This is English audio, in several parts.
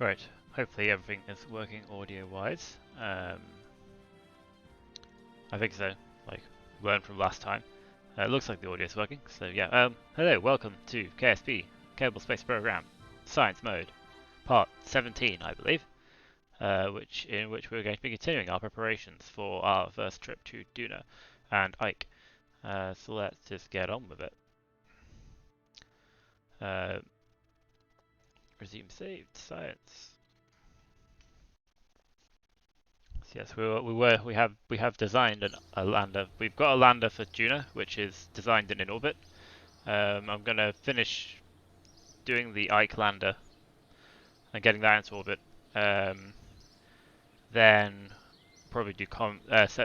Right, hopefully everything is working audio-wise. I think so, like, learned from last time. It looks like the audio is working, so yeah. Hello, welcome to KSP, Kerbal Space Program, Science Mode, Part 17, I believe, in which we're going to be continuing our preparations for our first trip to Duna and Ike. So let's just get on with it. Resume saved science. So yes, we have designed a lander. We've got a lander for Duna, which is designed and in orbit. I'm gonna finish doing the Ike lander and getting that into orbit. Then probably do I've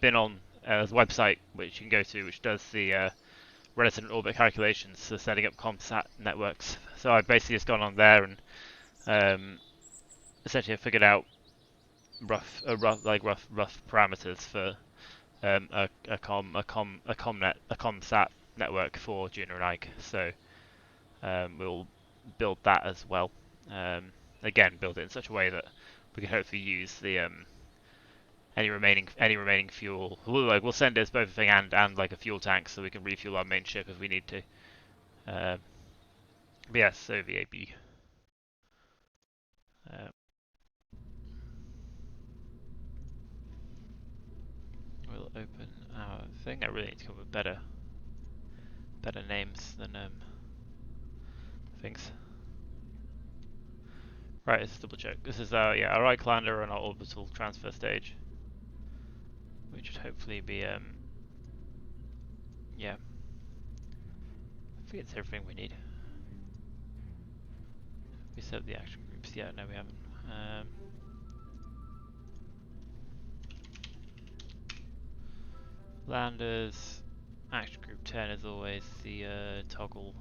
been on a website which you can go to, which does the resident orbit calculations for setting up Comsat networks. So I've basically just gone on there and essentially figured out rough parameters for a Comsat network for Duna and Ike. So we'll build that as well. Again, build it in such a way that we can hopefully use the any remaining fuel. We'll send it as both a thing and like a fuel tank, so we can refuel our main ship if we need to. But yeah, so VAB. We'll open our thing. I really need to come up with better names than things. Right, let's double check. This is our Ike Lander on our orbital transfer stage, which should hopefully be yeah. I think it's everything we need. We set up the action groups. Yeah, no, we haven't. Landers, action group 10 is always the toggle,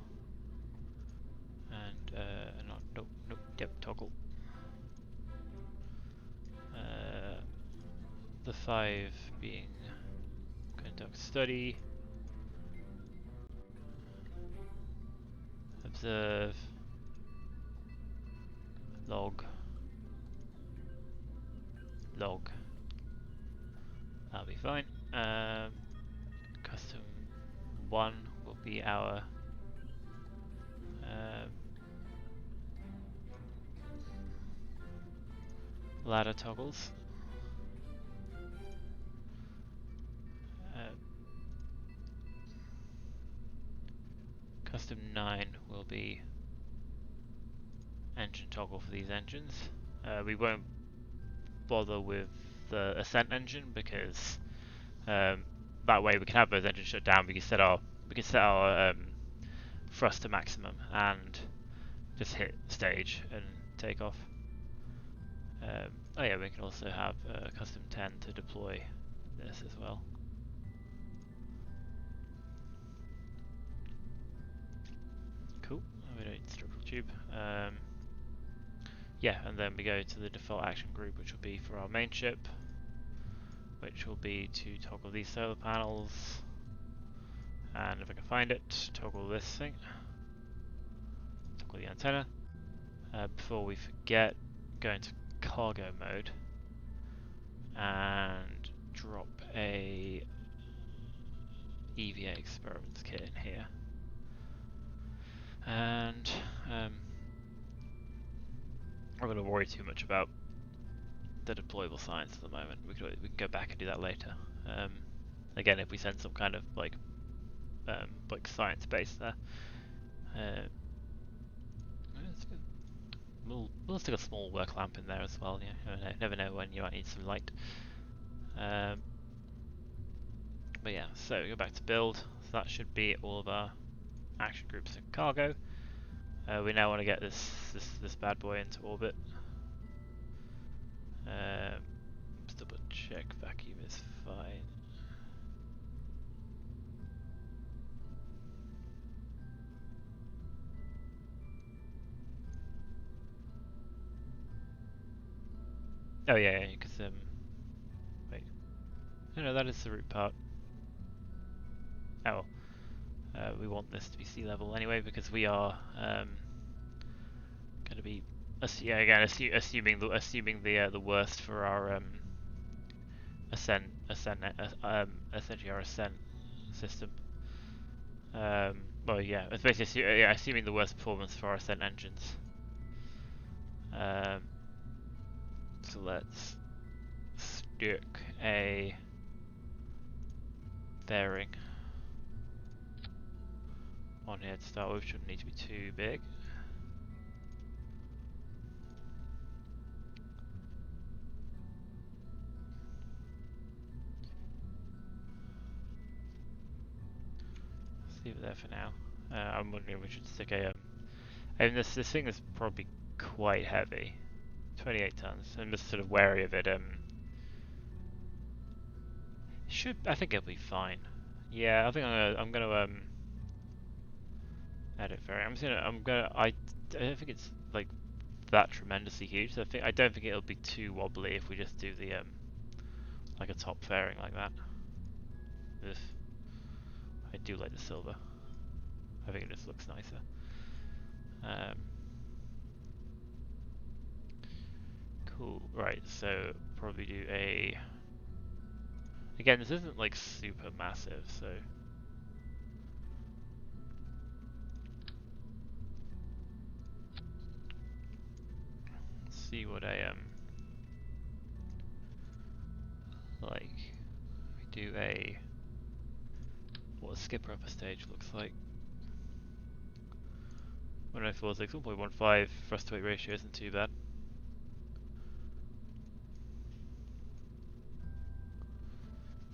and toggle. The 5 being conduct study, observe, log. That'll be fine. Custom 1 will be our ladder toggles. Custom 9 will be engine toggle for these engines. We won't bother with the ascent engine because that way we can have those engines shut down. We can set our thrust to maximum and just hit stage and take off. Oh yeah, we can also have custom 10 to deploy this as well. Cool. We don't need structural tube. Yeah, and then we go to the default action group, which will be for our main ship, which will be to toggle these solar panels, and if I can find it, toggle this thing, toggle the antenna. Before we forget, go into cargo mode and drop a EVA experiments kit in here. And I'm not going to worry too much about the deployable science at the moment. We can go back and do that later. Again, if we send some kind of like science base there, we'll stick a small work lamp in there as well. Yeah, you never know when you might need some light. But yeah, so we go back to build. So that should be all of our action groups and cargo. We now want to get this bad boy into orbit. Let's double check vacuum is fine. Oh yeah, because wait, no, that is the root part. Oh, we want this to be sea level anyway because we are probably yeah, again assuming the worst for our essentially our ascent system. Well, yeah, it's basically yeah, assuming the worst performance for our ascent engines. So let's stick a bearing on here to start with. Shouldn't need to be too big. Let's leave it there for now. I'm wondering if we should stick a and this thing is probably quite heavy, 28 tons. I'm just sort of wary of it. I think it'll be fine. Yeah, I think I'm gonna edit variant. I don't think it's like that tremendously huge. So I don't think it'll be too wobbly if we just do the like a top fairing like that. Ugh. I do like the silver. I think it just looks nicer. Cool. Right. So probably do a. Again, this isn't like super massive, so. Let's see what I like. We do what a skipper upper stage looks like. 104 is like 1.15 thrust to weight ratio isn't too bad.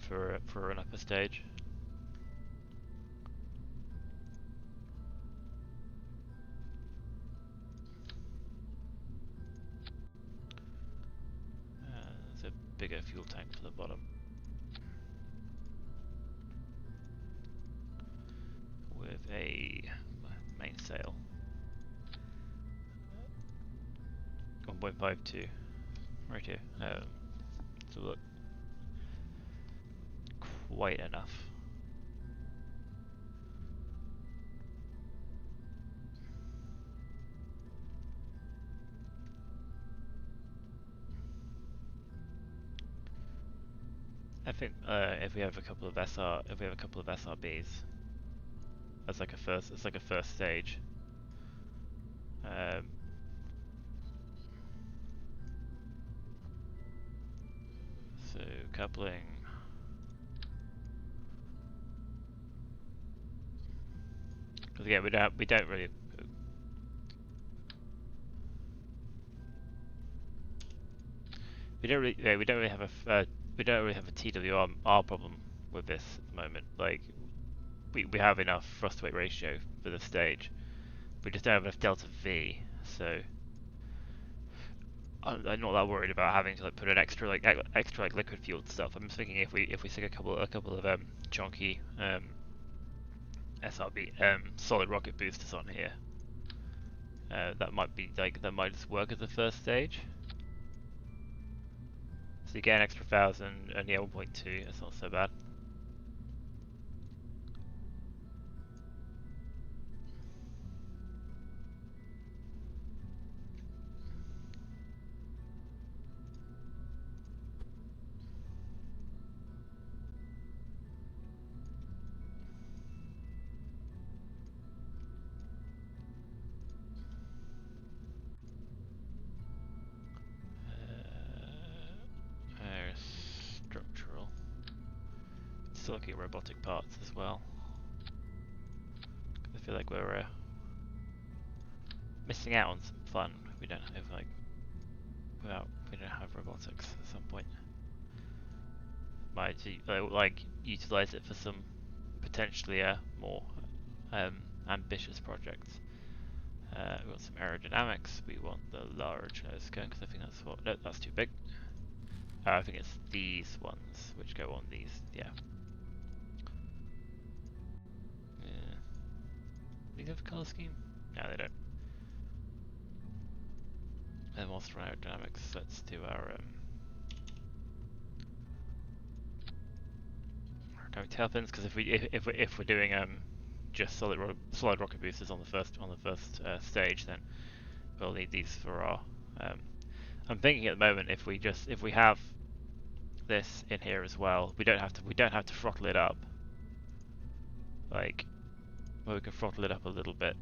For an upper stage. There's a bigger fuel tank for the bottom. With a mainsail. 1.52 right here. So look, quite enough. I think if we have a couple of SRBs, it's like a first stage. So coupling. Because again, we don't really. We don't really have a TWR problem with this at the moment. Like we have enough thrust to weight ratio for the stage. We just don't have enough delta V, so I'm not that worried about having to like put an extra liquid fueled stuff. I'm just thinking if we stick a couple of chunky SRB solid rocket boosters on here, that might just work as the first stage. So you get an extra 1,000 and yeah, 1.2. That's not so bad. Structural. Still looking at robotic parts as well. I feel like we're missing out on some fun. We don't have robotics at some point. Might like utilize it for some potentially more ambitious projects. We want some aerodynamics. We want the large nose cone because I think that's what. No, that's too big. I think it's these ones which go on these. Yeah. Do they have a color scheme? No, they don't. And whilst we're on aerodynamics, let's do our tailpins. Because if we're doing just solid rocket boosters on the first stage, then we'll need these for our. I'm thinking at the moment if we have this in here as well, we don't have to throttle it up. Like, well, we can throttle it up a little bit.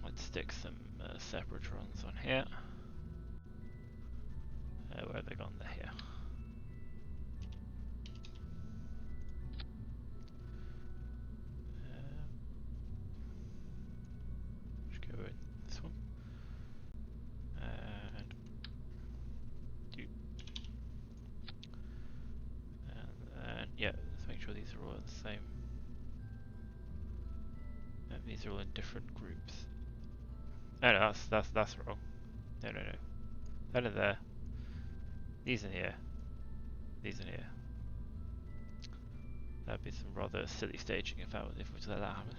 Let's stick some separatrons on here. Where have they gone? They're here. Let's go with this one. And do. And then, yeah, let's make sure these are all the same. These are all in different groups. Oh no, that's wrong. No. That in there. These in here. These in here. That'd be some rather silly staging if we were to let that happen.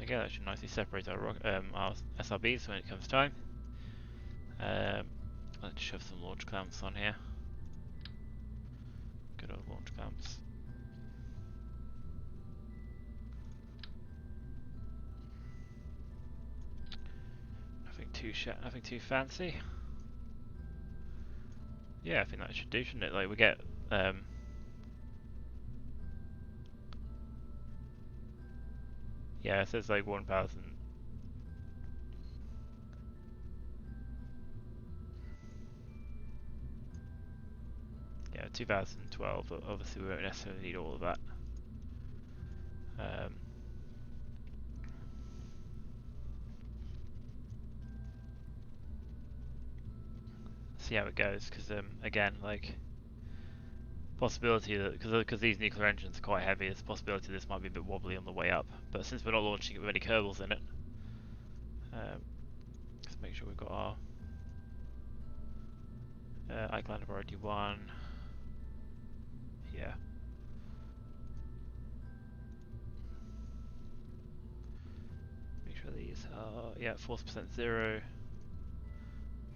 Again, that should nicely separate our SRBs when it comes time. Let's shove some launch clamps on here. Good old launch clamps. Nothing too fancy. Yeah, I think that should do, shouldn't it? Like we get yeah, it says like 1,000. Yeah, 2012. Obviously, we won't necessarily need all of that. See how it goes, because again, like possibility that because these nuclear engines are quite heavy, there's a possibility this might be a bit wobbly on the way up. But since we're not launching it with any kerbals in it, let's make sure we've got our Ike Lander Launch 1. Yeah. Make sure these are, yeah, force percent 0,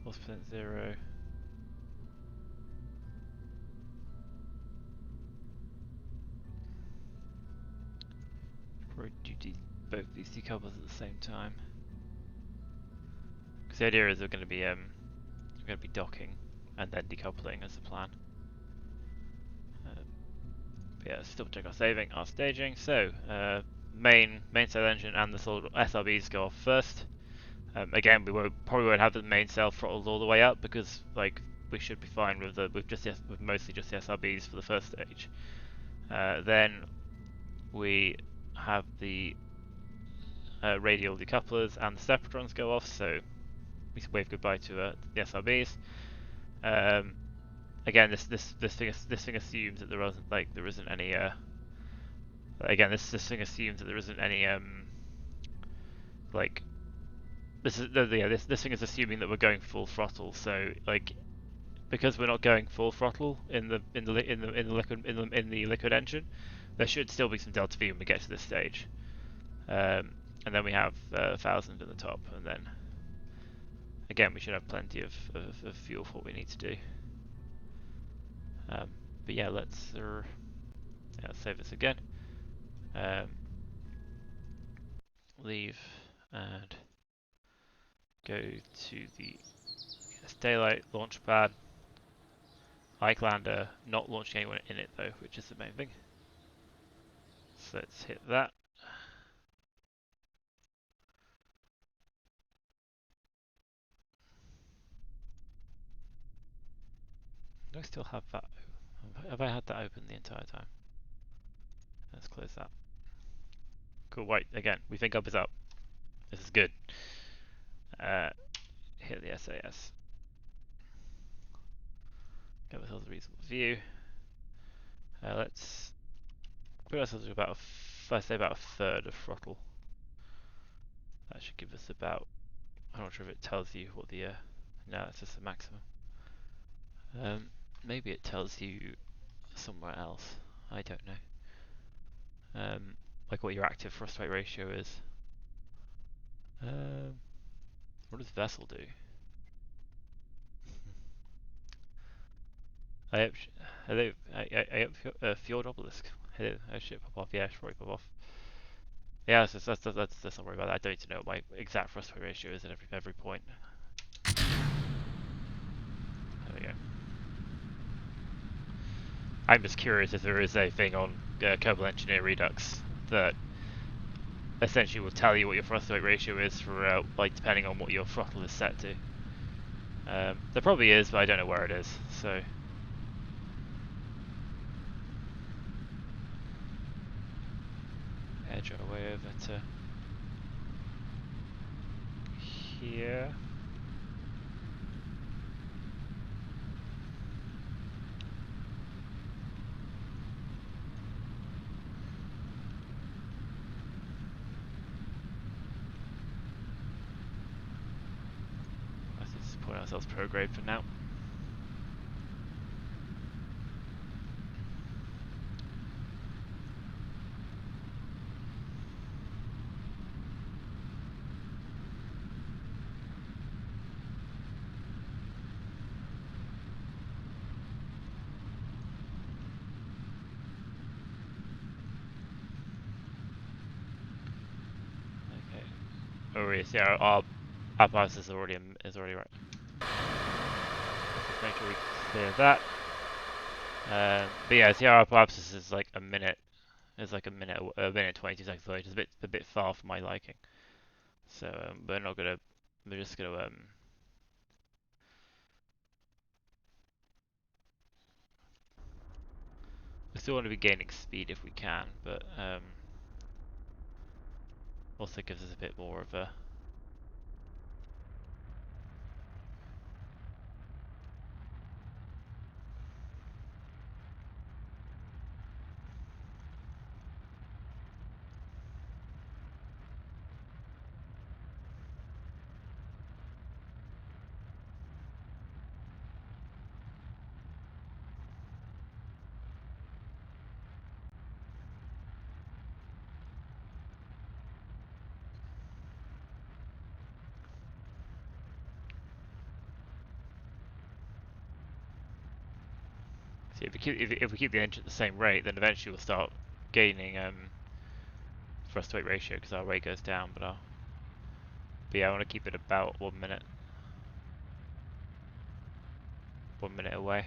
force percent 0. Probably do both these decouplers at the same time. Because the idea is we're going to be docking and then decoupling as the plan. But yeah, still check our staging. So main sail engine and the SRBs go off first. Again, probably won't have the main sail throttled all the way up because like we should be fine with mostly just the SRBs for the first stage. Then we have the radial decouplers and the separatrons go off, so we can wave goodbye to the SRBs. Again, this thing assumes that there isn't any. Again, this thing assumes that there isn't any like this thing is assuming that we're going full throttle. So like because we're not going full throttle in the liquid engine, there should still be some delta V when we get to this stage. And then we have 1,000 at the top, and then again we should have plenty of fuel for what we need to do. But yeah, let's save this again. Leave and go to the daylight launch pad. Ike Lander, not launching anyone in it though, which is the main thing. So let's hit that. Do I still have that open? Have I had that open the entire time? Let's close that. Cool, wait, again, we think up is up. This is good. Hit the SAS. Give ourselves a reasonable view. Let's put ourselves to about let's say about a third of throttle. That should give us about, I'm not sure if it tells you what the, no, it's just the maximum. Maybe it tells you somewhere else. I don't know. Like what your active thrust weight ratio is. What does vessel do? I hope fjord obelisk. Hit it. Oh shit, pop off. Yeah, should probably pop off. Yeah, let's not worry about that. I don't need to know what my exact thrust weight ratio is at every point. There we go. I'm just curious if there is a thing on Kerbal Engineer Redux that essentially will tell you what your thrust weight ratio is for, like, depending on what your throttle is set to. There probably is, but I don't know where it is, so... Edge our way over to here. Let's just point ourselves prograde for now. Okay. Oh yes, yeah, our pass is already right. Let's make sure we clear that. But yeah, see, our collapses is like a minute. It's like a minute 22 seconds away, which is a bit far for my liking. So we're not gonna. We're just gonna we still want to be gaining speed if we can, but also gives us a bit more of a. See, if we keep the engine at the same rate, then eventually we'll start gaining thrust weight ratio because our weight goes down. But yeah, I want to keep it about 1 minute, 1 minute away.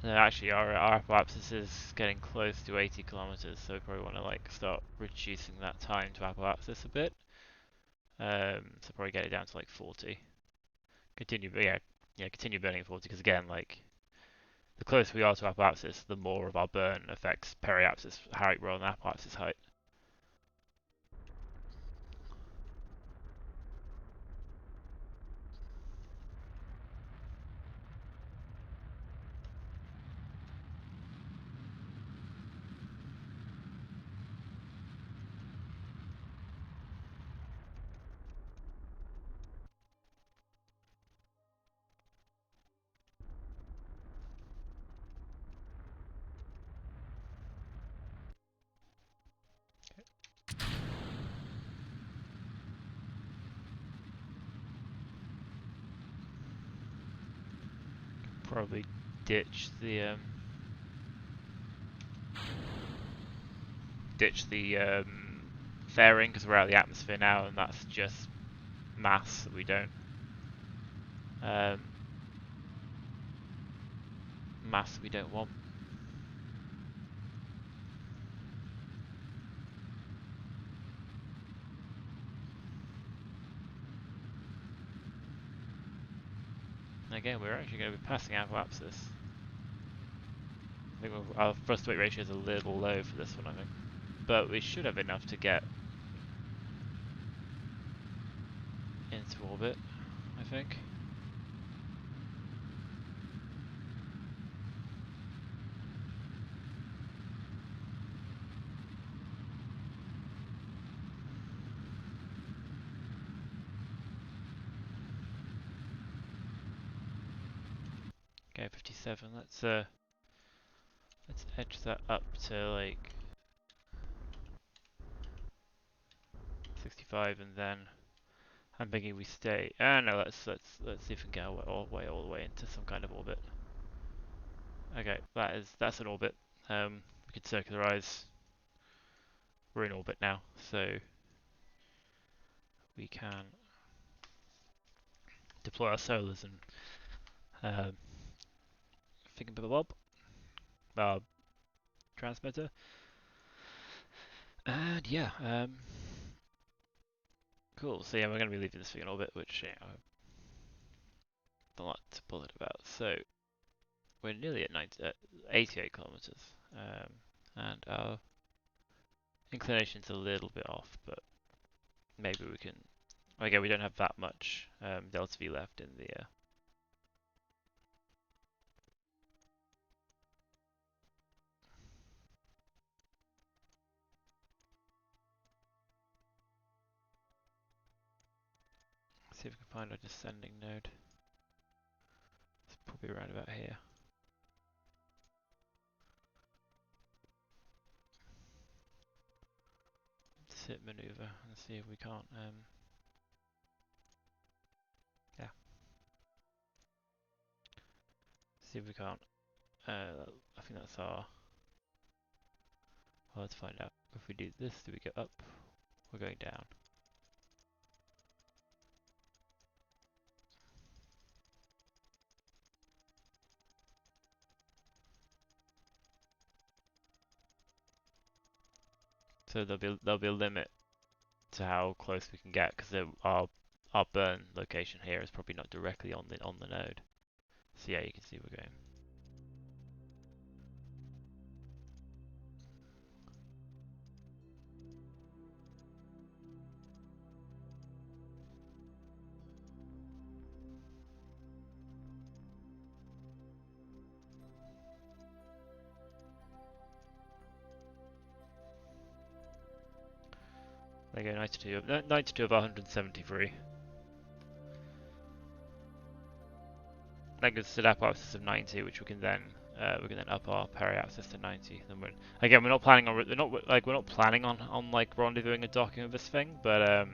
Actually, our apoapsis is getting close to 80 kilometers, so we probably want to like start reducing that time to apoapsis a bit. So probably get it down to like 40. Continue, continue burning at 40 because again, like the closer we are to apoapsis, the more of our burn affects periapsis height rather than apoapsis height. Probably ditch the fairing because we're out of the atmosphere now, and that's just mass that we don't um, mass we don't want. And again, we're actually going to be passing apoapsis. I think our thrust weight ratio is a little low for this one, I think. But we should have enough to get into orbit, I think. Okay, 57. Let's edge that up to like 65, and then I'm thinking we stay. No, let's see if we can get all the way into some kind of orbit. Okay, that's an orbit. We could circularize. We're in orbit now, so we can deploy our solars and thingy our transmitter. And yeah, cool. So yeah, we're going to be leaving this thing in orbit, which I'm not a lot to bullet about. So we're nearly at 88 kilometers, and our inclination's a little bit off, but maybe we can. Okay, we don't have that much delta V left in the. See if we can find our descending node. It's probably around about here. Let's hit maneuver and see if we can't. Yeah. See if we can't. I think that's our. Well, let's find out. If we do this, do we go up? We're going down. So there'll be a limit to how close we can get because our burn location here is probably not directly on the node. So yeah, you can see we're going. There you go, 92 of 173. That gives us a depot axis of 90, which we can then up our peri-axis to 90. Then again, we're not planning on like rendezvousing and docking with this thing, but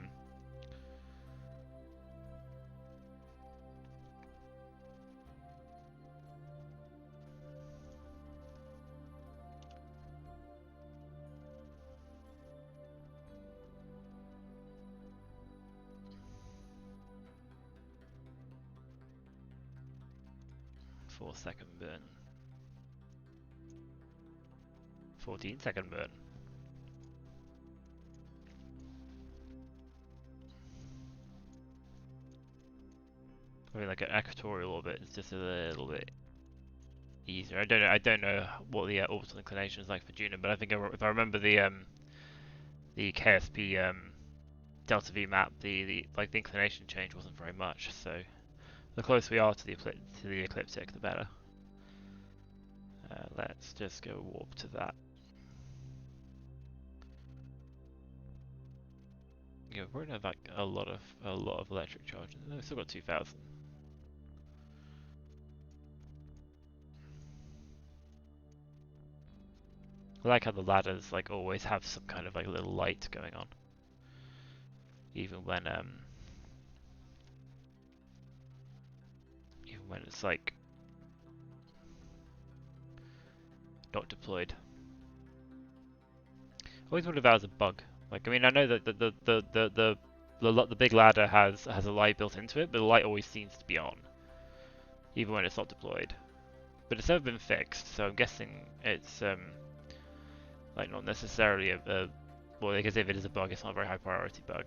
4-second burn, 14-second burn. I mean, like an equatorial orbit is just a little bit easier. I don't know what the orbital inclination is like for Duna, but I think if I remember the KSP delta V map, the inclination change wasn't very much. So the closer we are to the ecliptic, the better. Let's just go warp to that. Yeah, we're gonna have like a lot of electric charge. We've still got 2,000. I like how the ladders like always have some kind of like little light going on, even when it's like not deployed. I always wondered if that was a bug. Like, I mean, I know that the big ladder has a light built into it, but the light always seems to be on, even when it's not deployed. But it's never been fixed, so I'm guessing it's like not necessarily well, because if it is a bug, it's not a very high priority bug.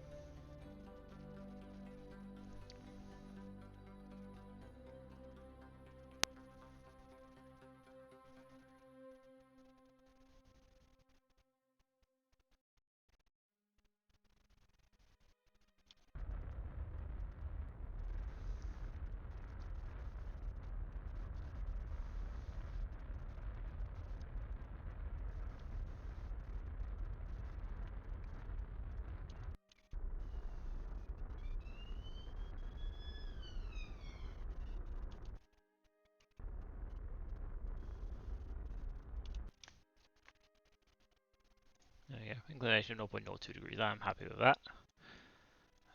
There we go. Inclination 0.02 degrees. I'm happy with that.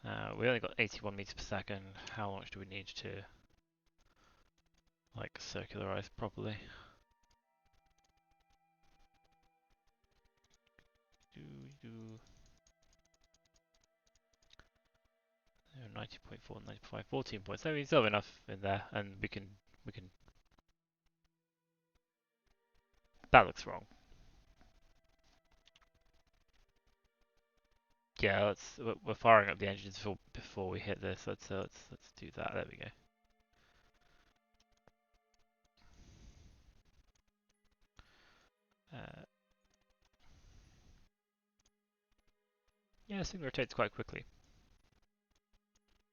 We only got 81 meters per second. How much do we need to like circularize properly? 90.4, 95, 14 points. So we still have enough in there, and we can. That looks wrong. Yeah, we're firing up the engines before we hit this. Let's do that. There we go. Yeah, this thing rotates quite quickly.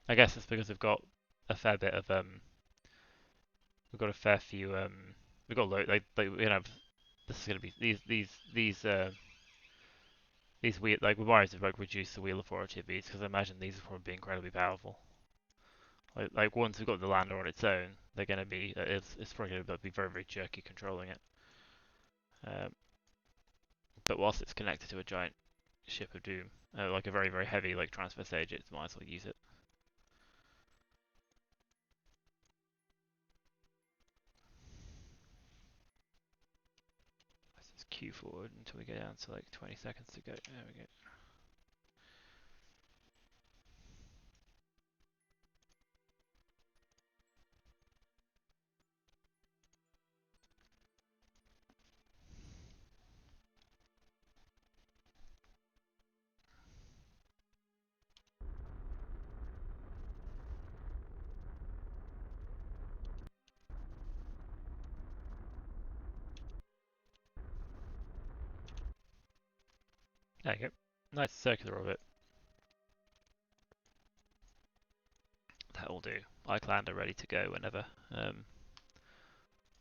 I guess it's because we've got a fair bit of we've got a fair few we've got like we're gonna have this is gonna be these wheel like we wanted to like reduce the wheel authority of these because I imagine these will probably be incredibly powerful. Like once we've got the lander on its own, they're gonna be it's probably gonna be very jerky controlling it. Um, but whilst it's connected to a giant ship of doom, like a very heavy like transfer stage, it might as well use it. Let's just queue forward until we get down to like 20 seconds to go. There we go. There you go. Nice circular orbit. That will do. Ike Lander ready to go whenever.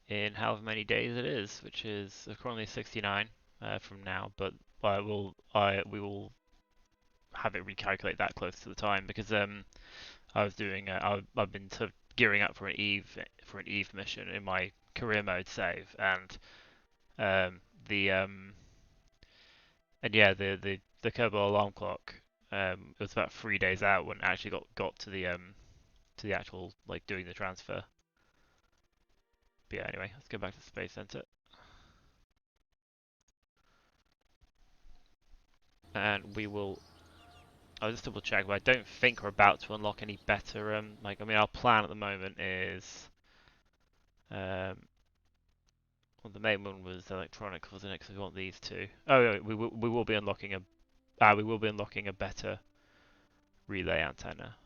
In however many days it is, which is currently 69 from now, but we will have it recalculate that close to the time because I was doing I've been sort of gearing up for an Eve mission in my career mode save, and um, the and yeah the Kerbal alarm clock it was about 3 days out when it actually got to the actual like doing the transfer. But yeah, anyway, let's go back to the Space Center. And we will. I'll just double check, but I don't think we're about to unlock any better. Like I mean, our plan at the moment is. Well, the main one was electronics, wasn't it? Because we want these two. Oh, yeah, we will be unlocking a better relay antenna.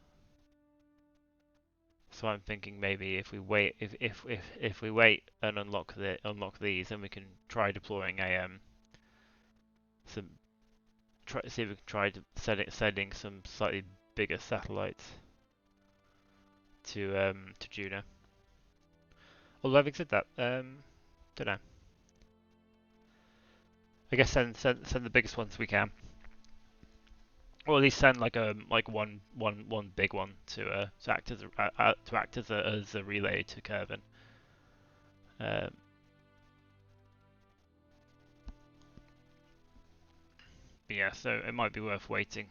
So I'm thinking maybe if we wait, if we wait and unlock these, then we can try deploying a some see if we can try sending some slightly bigger satellites to Duna. Although having said that, don't know. I guess send the biggest ones we can, or at least send like one big one to act as a relay to Kerbin. Um, yeah, so it might be worth waiting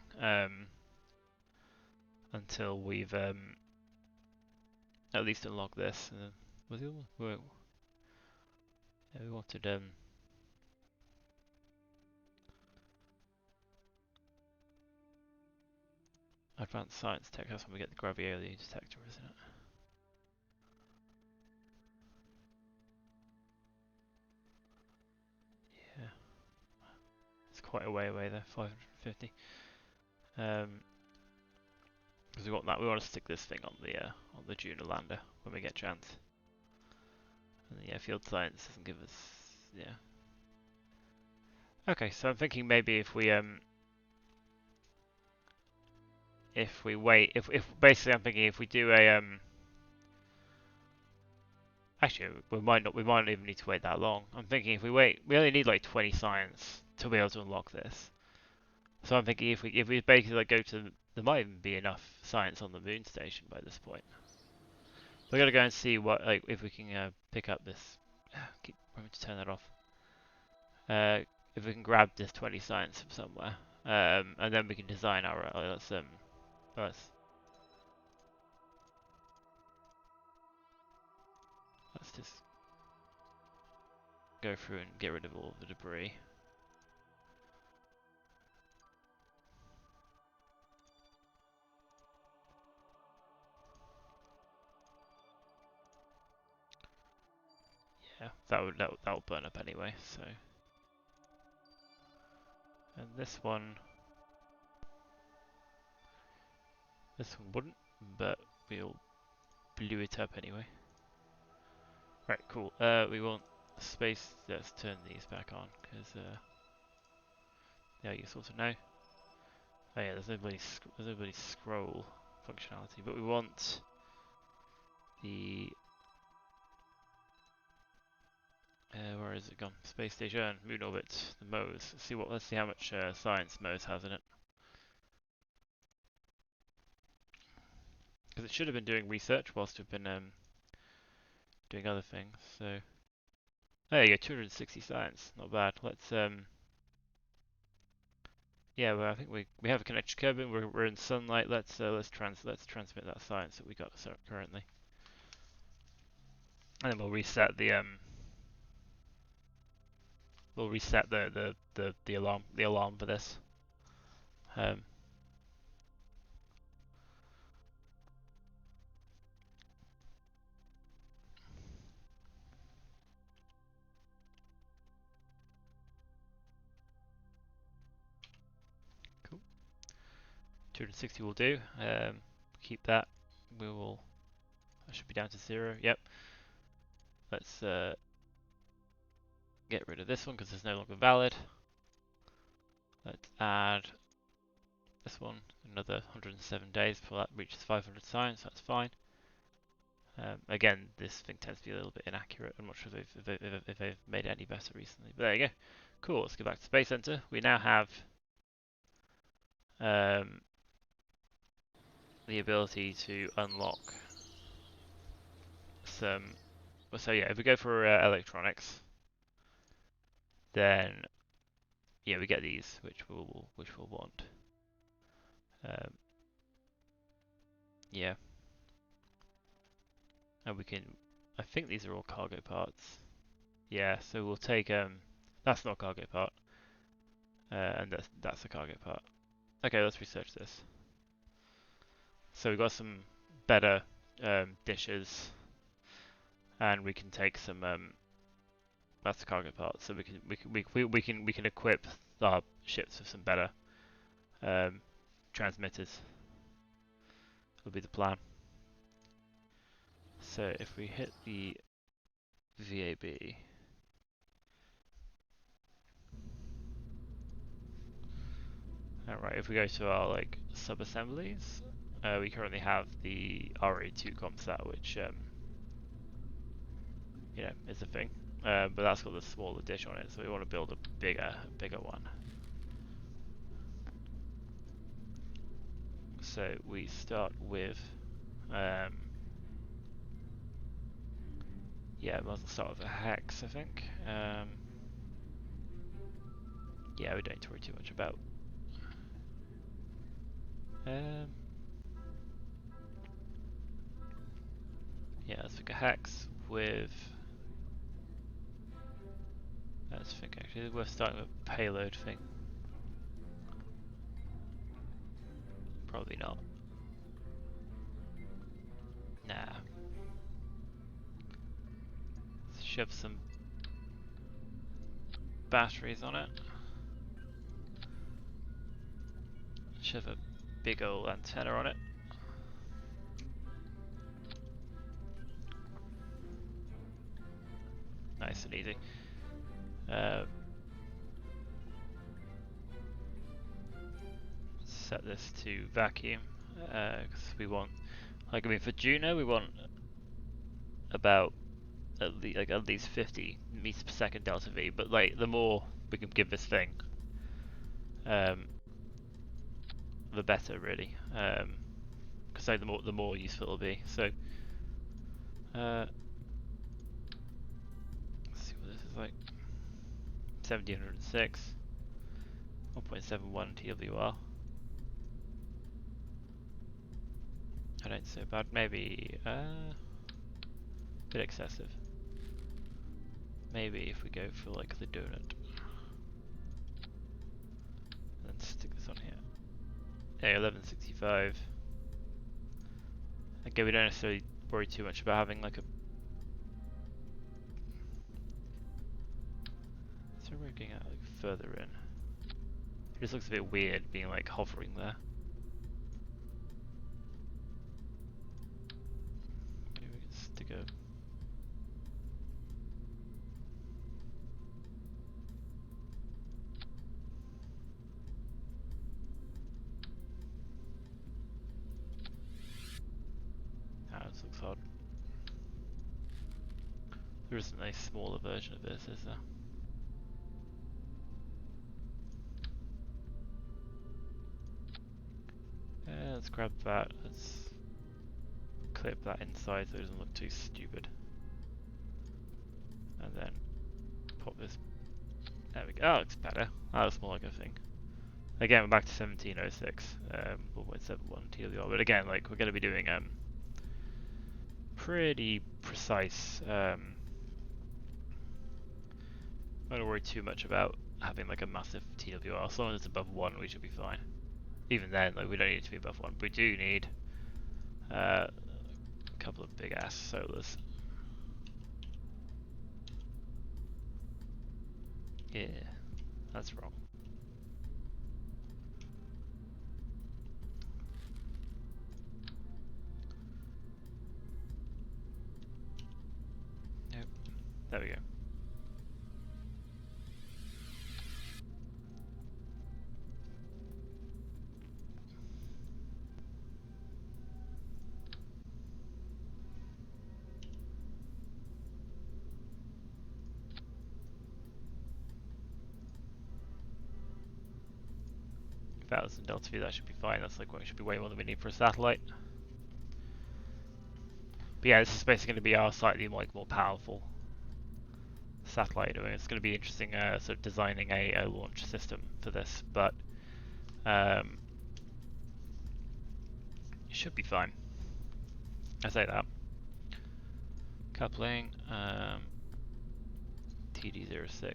until we've at least unlocked this. Was it? We wanted advanced science tech. That's when we get the gravity detector, isn't it? Yeah, it's quite a way away there. 550. Because we want that. We want to stick this thing on the Duna lander when we get a chance. And yeah, field science doesn't give us. Yeah. Okay, so I'm thinking maybe if we wait, if basically I'm thinking if we do a actually we might not even need to wait that long. I'm thinking if we wait, we only need like 20 science to be able to unlock this. So I'm thinking if we basically like go to there might even be enough science on the moon station by this point. We're gonna go and see what like if we can pick up this. Keep remember to turn that off. If we can grab this 20 science from somewhere, and then we can design our let's just go through and get rid of all the debris. Yeah, that'll burn up anyway. So, and this one wouldn't, but we'll blew it up anyway. Right, cool. We want space. Let's turn these back on because yeah, you sort of know. Oh yeah, there's no bloody scroll functionality, but we want the where is it gone? Space station, moon orbit, the MOS. Let's see how much science MOS has in it. Because it should have been doing research whilst we've been doing other things. So there you go, 260 science, not bad. Let's yeah, well, I think we have a connection curve in. We're in sunlight. Let's transmit that science that we got currently, and then we'll reset the alarm for this. Cool. 260 will do. Keep that. That should be down to 0. Yep. Let's get rid of this one because it's no longer valid. Let's add this one. Another 107 days before that reaches 500 science. That's fine. Again, this thing tends to be a little bit inaccurate. I'm not sure if they've made it any better recently. But there you go. Cool. Let's go back to Space Center. We now have the ability to unlock some. So yeah, if we go for electronics, then yeah, we get these, which we'll want. Yeah, and we can. I think these are all cargo parts. Yeah, so we'll take that's not a cargo part, and that's a cargo part. Okay, let's research this. So we've got some better dishes, and we can take some that's the cargo part. So we can equip our ships with some better transmitters. Will be the plan. So if we hit the VAB, alright, if we go to our like sub-assemblies, we currently have the RA2 Comsat, which you know, is a thing. But that's got the smaller dish on it, so we want to build a bigger one. So we start with yeah, we'll start with a hex, I think. Yeah, we don't need to worry too much about. Yeah, let's pick a hex with. Let's think actually, we're starting with a payload thing. Probably not. Nah. Let's shove some batteries on it. Shove a big old antenna on it. Nice and easy. Set this to vacuum because we want, like, I mean, for Duna we want about at least 50 meters per second delta V. But like, the more we can give this thing, the better, really. Because like, the more useful it'll be. So, let's see what this is like. 1706, 1.71 TWR. ain't so bad. Maybe a bit excessive. Maybe if we go for like the donut, and then stick this on here. Yeah, 1165. Okay, we don't necessarily worry too much about having like a. So we're looking at like further in. It just looks a bit weird being like hovering there. Maybe we can stick a. Ah, this looks odd. There isn't a smaller version of this, is there? Yeah, let's grab that. Let's clip that inside so it doesn't look too stupid. And then pop this. There we go. Oh, it looks better. That looks more like a thing. Again, we're back to 1706, 1.71 TLDR. But again, like we're going to be doing pretty precise. I don't worry too much about having like a massive TWR. As long as it's above 1, we should be fine. Even then, like we don't need it to be above 1. But we do need a couple of big ass solars. Yeah, that's wrong. Nope. There we go. Thousand delta V, that should be fine. That's like what should be way more than we need for a satellite. But yeah, this is basically going to be our slightly like more powerful satellite. I mean, it's going to be interesting, sort of designing a launch system for this, but it should be fine. I say that. Coupling, TD06.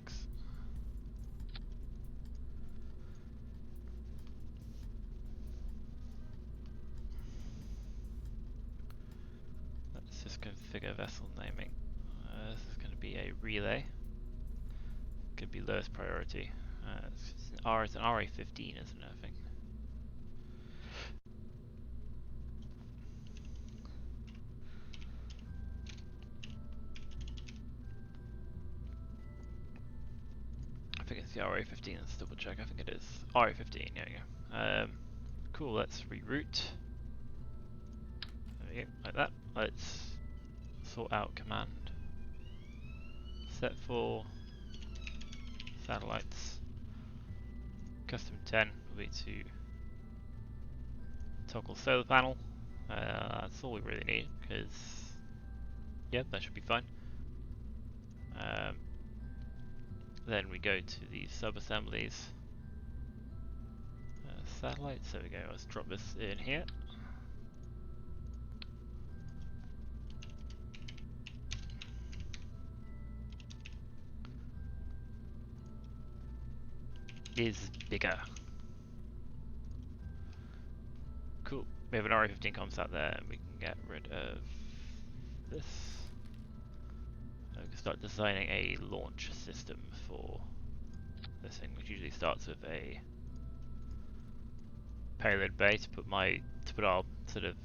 Let's just configure vessel naming. This is going to be a relay. Could be lowest priority. It's an RA15, isn't it? I think. I think it's the RA15. Let's double check. I think it is RA15. There we go. Cool. Let's reroute. There we go, like that. Let's sort out command. Set for satellites. Custom 10 will be to toggle solar panel. That's all we really need, because yeah, that should be fine. Then we go to the sub-assemblies. Satellites, there we go. Let's drop this in here. Is bigger. Cool. We have an RA15 Comsat there, and we can get rid of this. We can start designing a launch system for this thing, which usually starts with a payload bay to put our sort of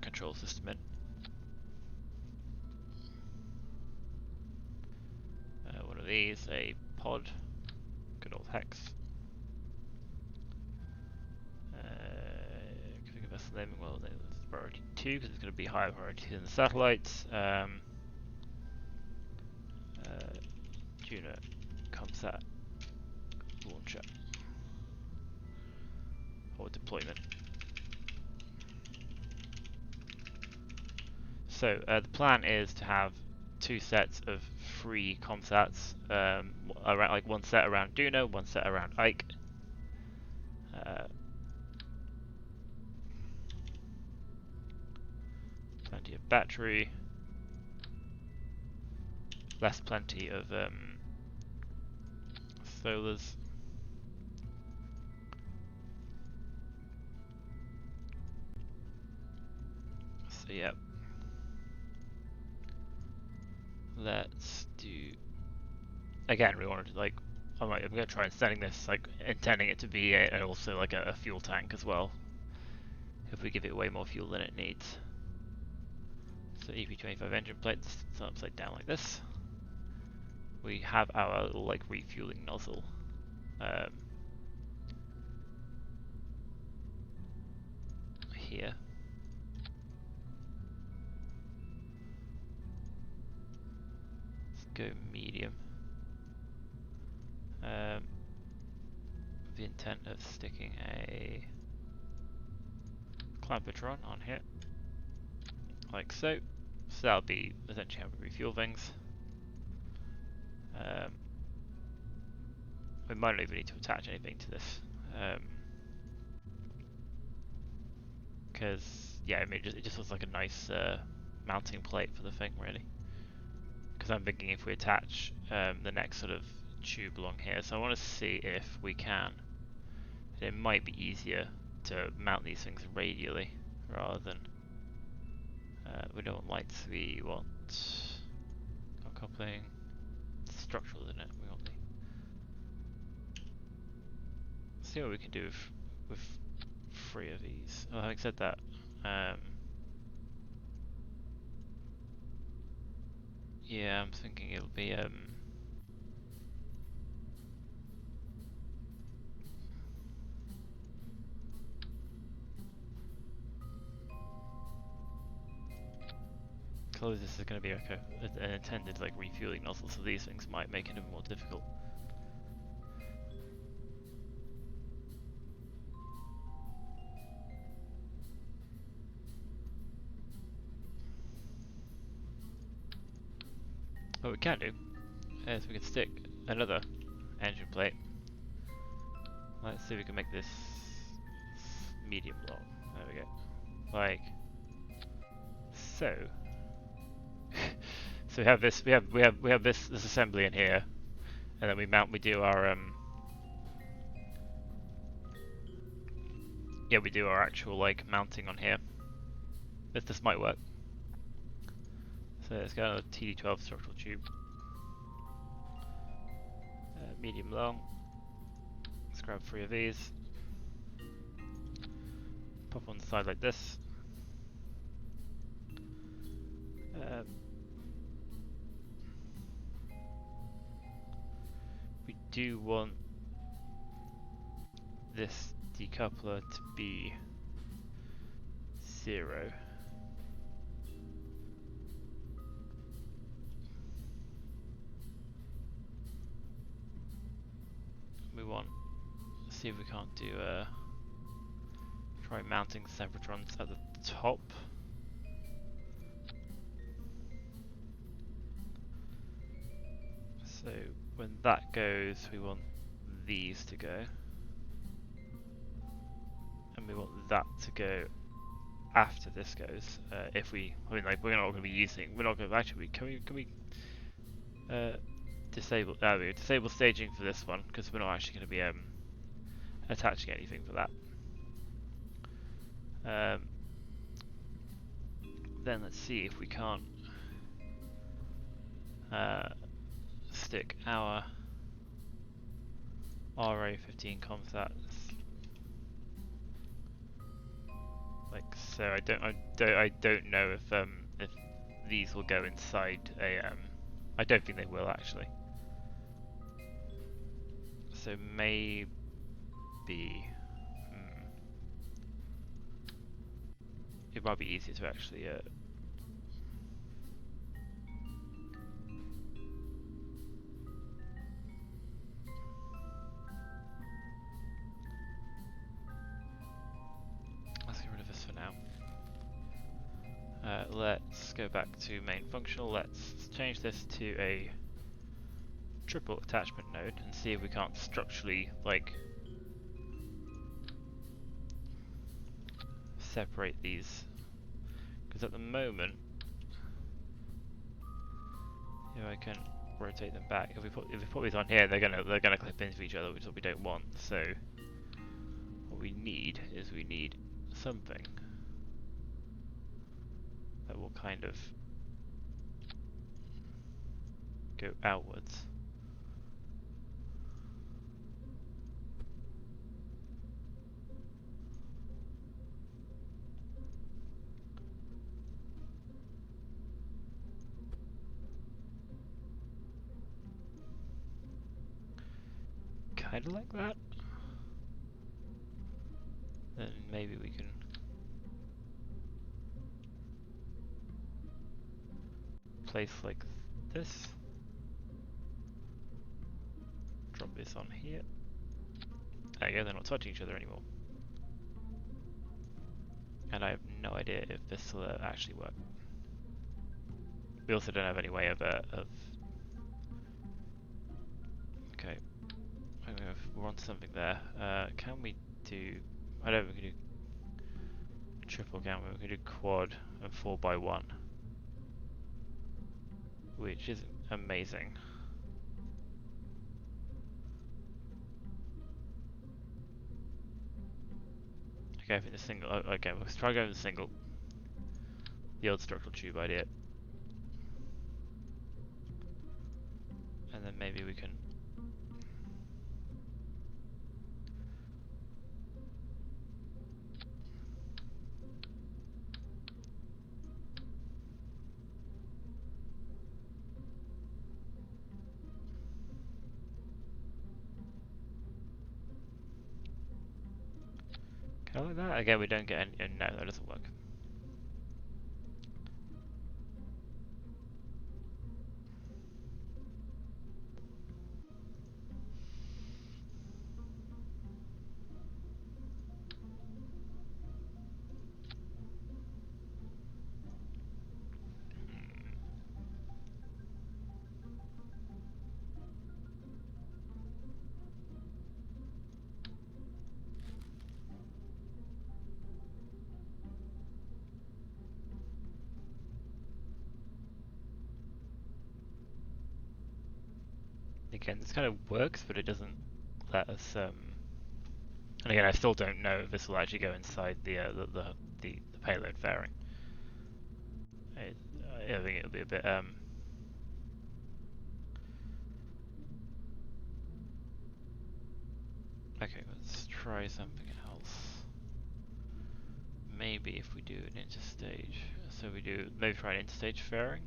control system in. One of these, a pod, good old hex. Configure vessel naming, well, it's priority 2 because it's going to be higher priority than the satellites. Duna Comsat launcher or deployment. So the plan is to have 2 sets of free Comsats, around, like one set around Duna, one set around Ike. plenty of battery, less plenty of solars. So yeah, let's do. Again, we wanted to like. I'm gonna try and setting this like intending it to be also like a fuel tank as well. If we give it way more fuel than it needs. So EP25 engine plates, it's upside down like this. We have our little like refueling nozzle. Here. Let's go medium. With the intent of sticking a clampetron on here, like so. So that'll be essentially how we refuel things. We might not even need to attach anything to this, because yeah, I mean it just looks like a nice mounting plate for the thing, really. Because I'm thinking if we attach the next sort of tube along here, so I want to see if we can. It might be easier to mount these things radially rather than. We don't want lights. We want coupling. Structural, isn't it? We want the. See what we can do with 3 of these. Oh, having said that, yeah, I'm thinking it'll be close. This is going to be like an intended like refueling nozzle, so these things might make it a bit more difficult. What we can do is we can stick another engine plate. Let's see if we can make this medium long. There we go. Like so. So we have this. We have this assembly in here, and then we do our yeah, we do our actual like mounting on here. This might work. So let's go another TD12 structural tube. Medium long. Let's grab 3 of these. Pop on the side like this. We do want this decoupler to be 0. We want, see if we can't do try mounting separatrons at the top. So when that goes, we want these to go, and we want that to go after this goes. If we, I mean, like we're not going to be using, we're not going to actually. Can we disable? We disable staging for this one because we're not actually going to be attaching anything for that. Then let's see if we can't stick our RA15 Comsat like so. I don't know if these will go inside a I don't think they will actually. So maybe it might be easier to actually let's get rid of this for now. Let's go back to main functional. Let's change this to a triple attachment node and see if we can't structurally like separate these, Because at the moment, if I can rotate them back, if we put these on here, they're gonna clip into each other, which is what we don't want. So what we need is something that will kind of go outwards. Kind of like that. Then maybe we can place like this. Drop this on here. There you go, they're not touching each other anymore. And I have no idea if this will actually work. We also don't have any way of okay. We're on something there. Can we do... I don't think we can do triple, can we? We can do quad and 4x1. Which is amazing. Okay, I think the single... okay, let's try going with the single. The old structural tube idea. And then maybe we can... Can I like that? Again, we don't get any... no, that doesn't work. Again, this kind of works, but it doesn't let us... and again, I still don't know if this will actually go inside the payload fairing. I think it'll be a bit... Okay, let's try something else. Maybe if we do an interstage, so we do maybe try an interstage fairing.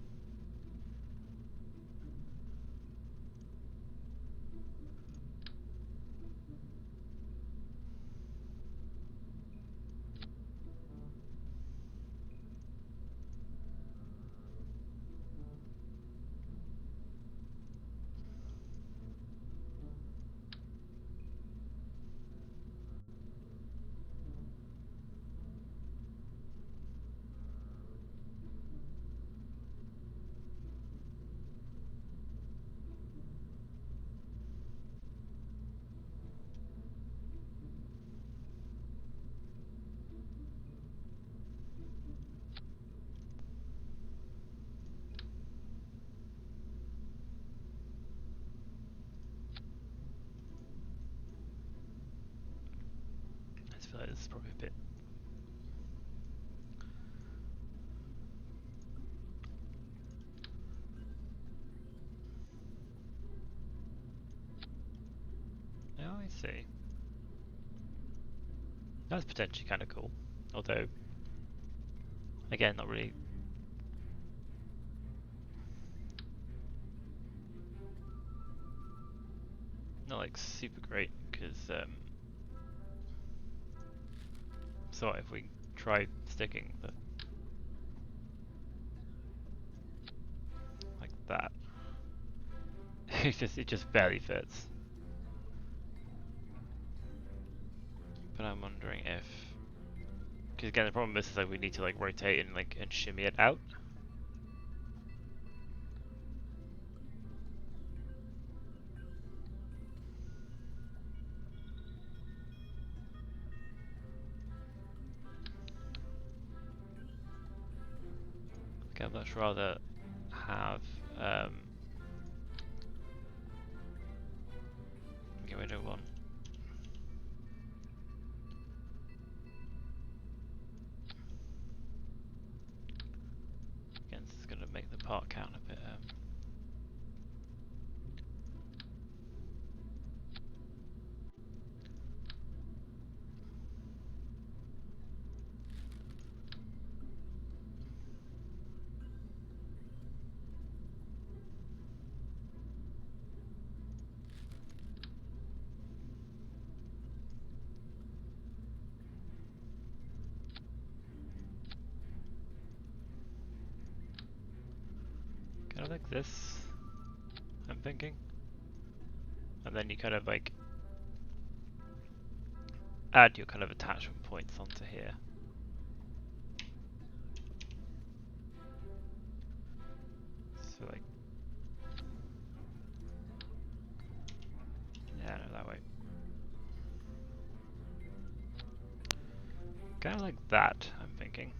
I just feel like this is probably a bit... Oh, I see. That's potentially kind of cool. Although, again, not really... not like super great, because so if we try sticking the... like that. it just barely fits. But I'm wondering if... because again, the problem is like we need to like rotate and shimmy it out. Okay, I'd much rather have get rid of one. Again, this is going to make the part count a bit. Kind of like this, I'm thinking. And then you kind of like add your kind of attachment points onto here. So like, yeah, no, that way. Kind of like that, I'm thinking.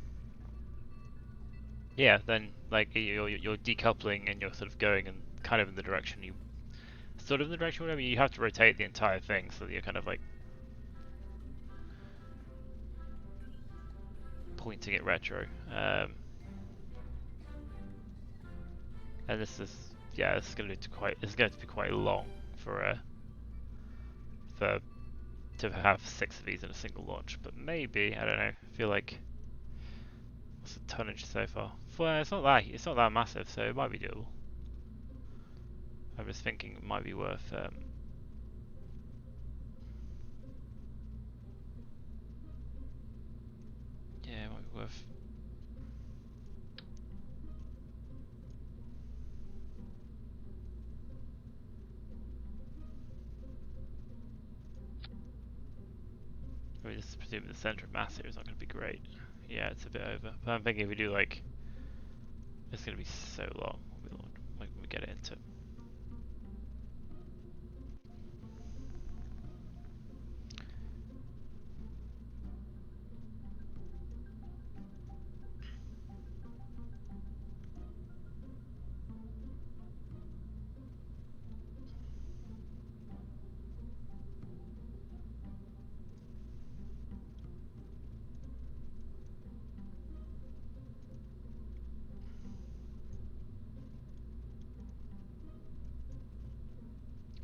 Yeah, then like you're decoupling and you're sort of going in kind of in the direction you, sort of in the direction whatever, you have to rotate the entire thing so that you're kind of like pointing it retro. And this is, yeah, this is going to be quite long for to have 6 of these in a single launch. But maybe, I don't know. I feel like, what's the tonnage so far? Well, it's not that massive, so it might be doable. I'm just thinking it might be worth yeah, it might be worth. I mean, just presuming the center of mass here is not going to be great. Yeah, it's a bit over. But I'm thinking if we do like, it's going to be so long when we get it into.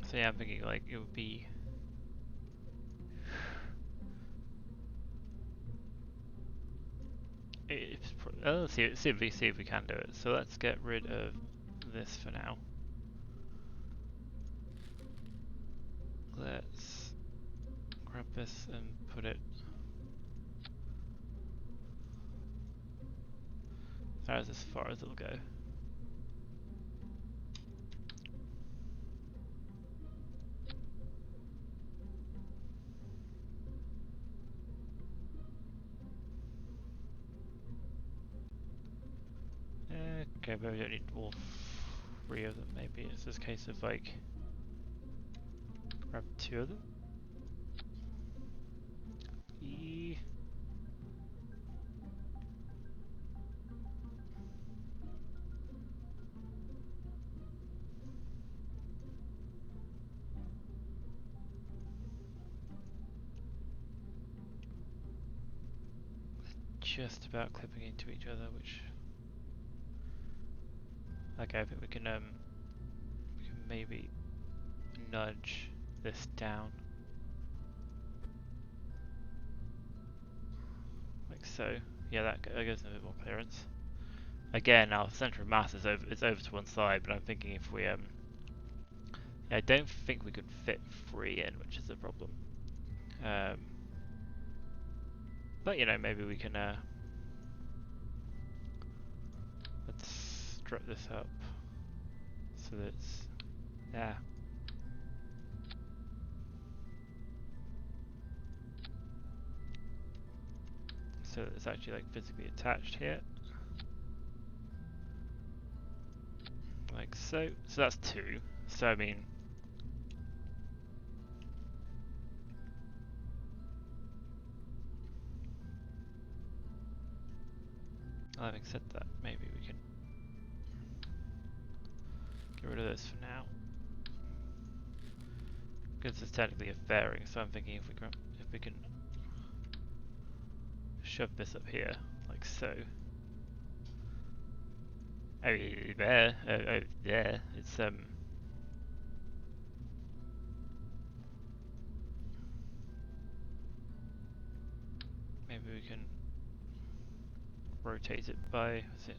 So yeah, I'm thinking like it would be. Let's see if we can do it. So let's get rid of this for now. Let's grab this and put it. That is as far as it'll go. Okay, but we don't need all 3 of them. Maybe it's just a case of like grab 2 of them. Just about clipping into each other, which. Okay, I think we can maybe nudge this down. Like so. Yeah, that gives them a bit more clearance. Again, our center of mass is over to one side, but I'm thinking if we I don't think we could fit 3 in, which is the problem. But you know, maybe we can let's strip this up so that it's, yeah. So that it's actually like physically attached here. Like so. So that's 2. So I mean, having said that, maybe we can those for now. Because it's technically a fairing, so I'm thinking if we can shove this up here, like so. Oh, there, there. It's maybe we can rotate it by, what's it?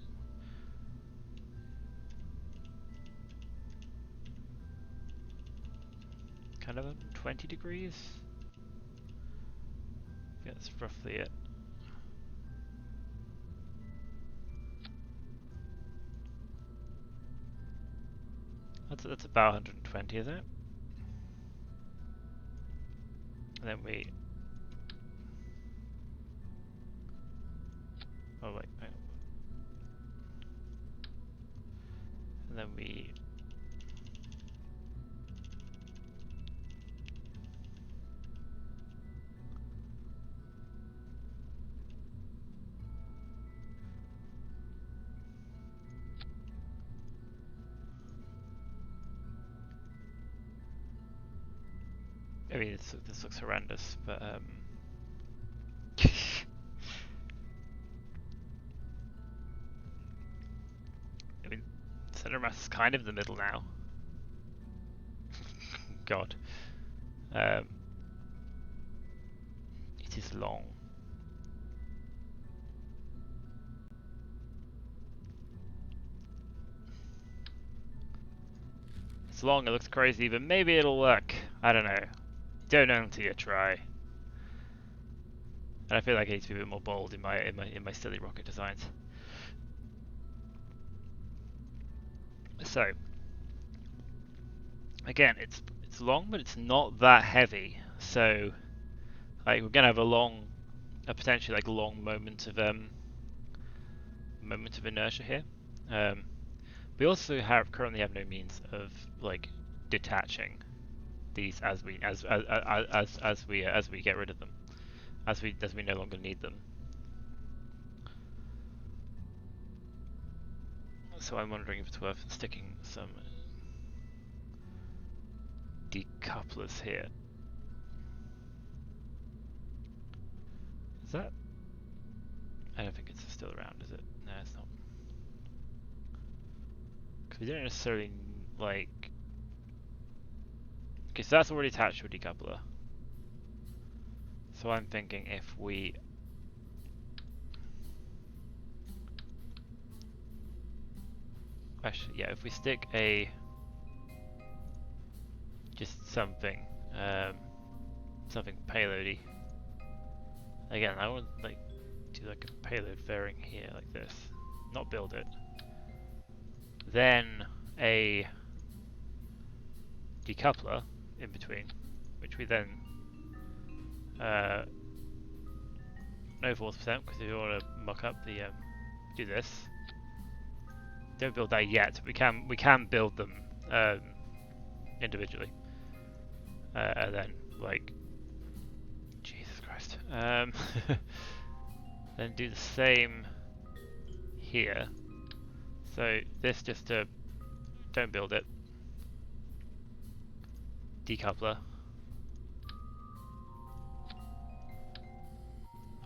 Kind of 20 degrees. Yeah, that's roughly it. That's about 120, is it? And then we. Oh wait. Hang on. And then we. I mean, this looks horrendous, but I mean, center mass is kind of in the middle now. God, it is long. It's long. It looks crazy, but maybe it'll work. I don't know. Don't know until you try. And I feel like I need to be a bit more bold in my silly rocket designs. So again, it's long, but it's not that heavy. So like we're gonna have a potentially like long moment of inertia here. We also currently have no means of like detaching these as we get rid of them, as we no longer need them. So I'm wondering if it's worth sticking some decouplers here. Is that? I don't think it's still around, is it? No, it's not. Because we don't necessarily like. Okay, so that's already attached to a decoupler. So I'm thinking if we actually, yeah, if we stick just something payloady. Again, I want like do like a payload fairing here like this, not build it. Then a decoupler in between, which we then no 40% because we want to mock up the do this. Don't build that yet. We can build them individually, and then like Jesus Christ, then do the same here. So this just to don't build it. Decoupler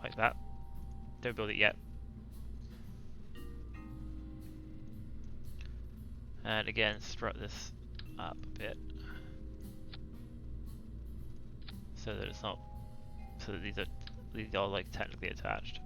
like that. Don't build it yet. And again, strut this up a bit so that it's not, so that these are like technically attached.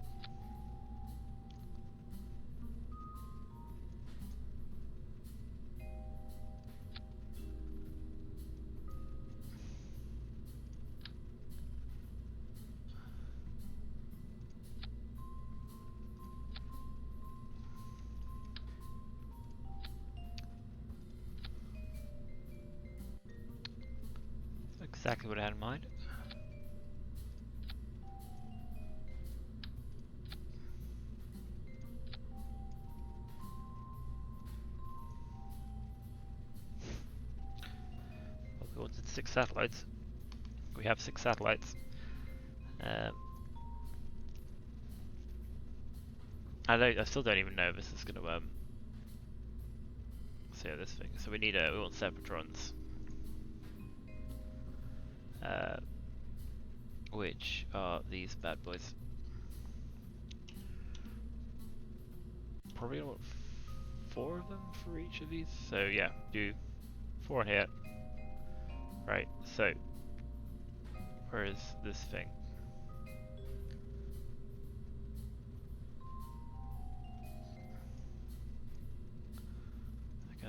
That's exactly what I had in mind. We wanted 6 satellites. We have 6 satellites. I still don't even know if this is going to So yeah, this thing. So we want Separatrons. Which are these bad boys. Probably want 4 of them for each of these. So yeah, do 4 here. Right, so where is this thing? Okay,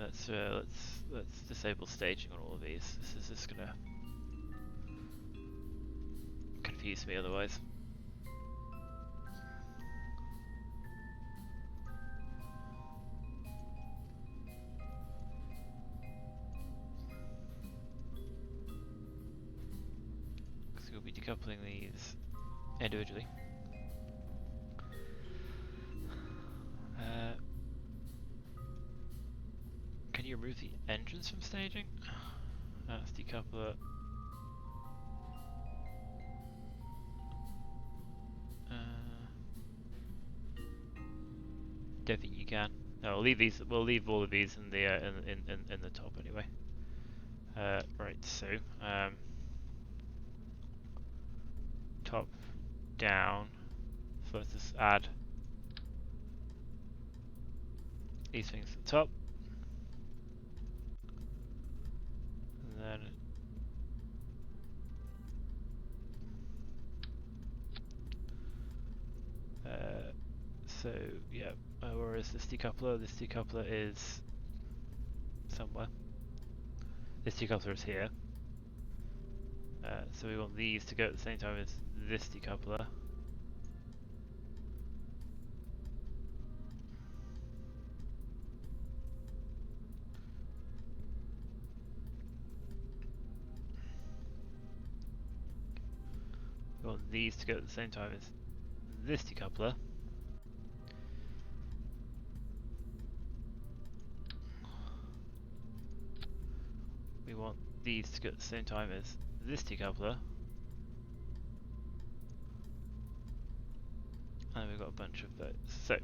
let's disable staging on all of these. This is just gonna confuse me otherwise. Because we'll be decoupling these individually. Can you remove the engines from staging? Let's decouple it. Don't think you can. No, we'll leave these. We'll leave all of these in the in the top anyway. Right. So top down. So let's just add these things to the top, and then so yeah. Where is this decoupler? This decoupler is somewhere. This decoupler is here. So we want these to go at the same time as this decoupler. We want these to go at the same time as this decoupler. We want these to go at the same time as this decoupler. And we've got a bunch of those. So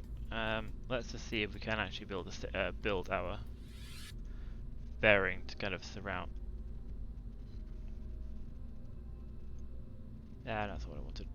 let's just see if we can actually build build our bearing to kind of surround. Yeah, that's what I wanted.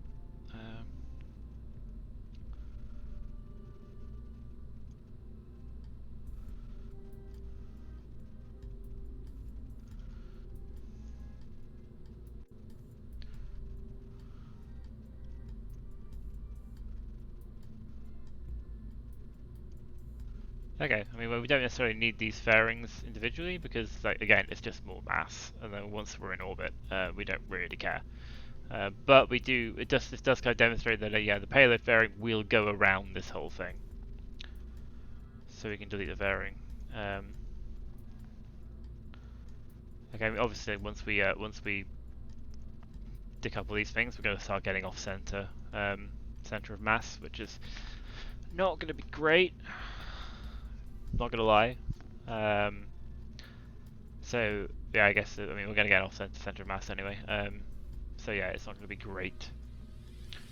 Okay, I mean, well, we don't necessarily need these fairings individually because, like, again, it's just more mass, and then once we're in orbit, we don't really care. But we do. This does kind of demonstrate that, yeah, the payload fairing will go around this whole thing. So we can delete the fairing. Okay, obviously, once we decouple these things, we're going to start getting off center of mass, which is not going to be great. Not gonna lie. So yeah, I guess we're gonna get off center of mass anyway. So yeah, it's not gonna be great,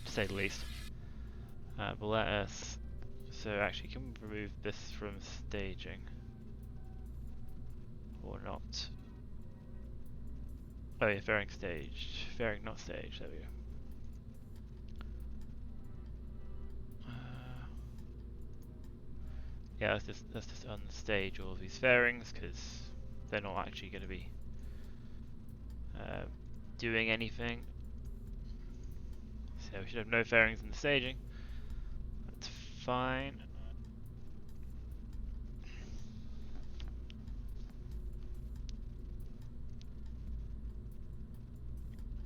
to say the least. But let us. So actually, can we remove this from staging or not? Oh yeah, fairing staged. Fairing not staged. There we go. Yeah, let's just unstage all of these fairings because they're not actually going to be doing anything. So we should have no fairings in the staging. That's fine.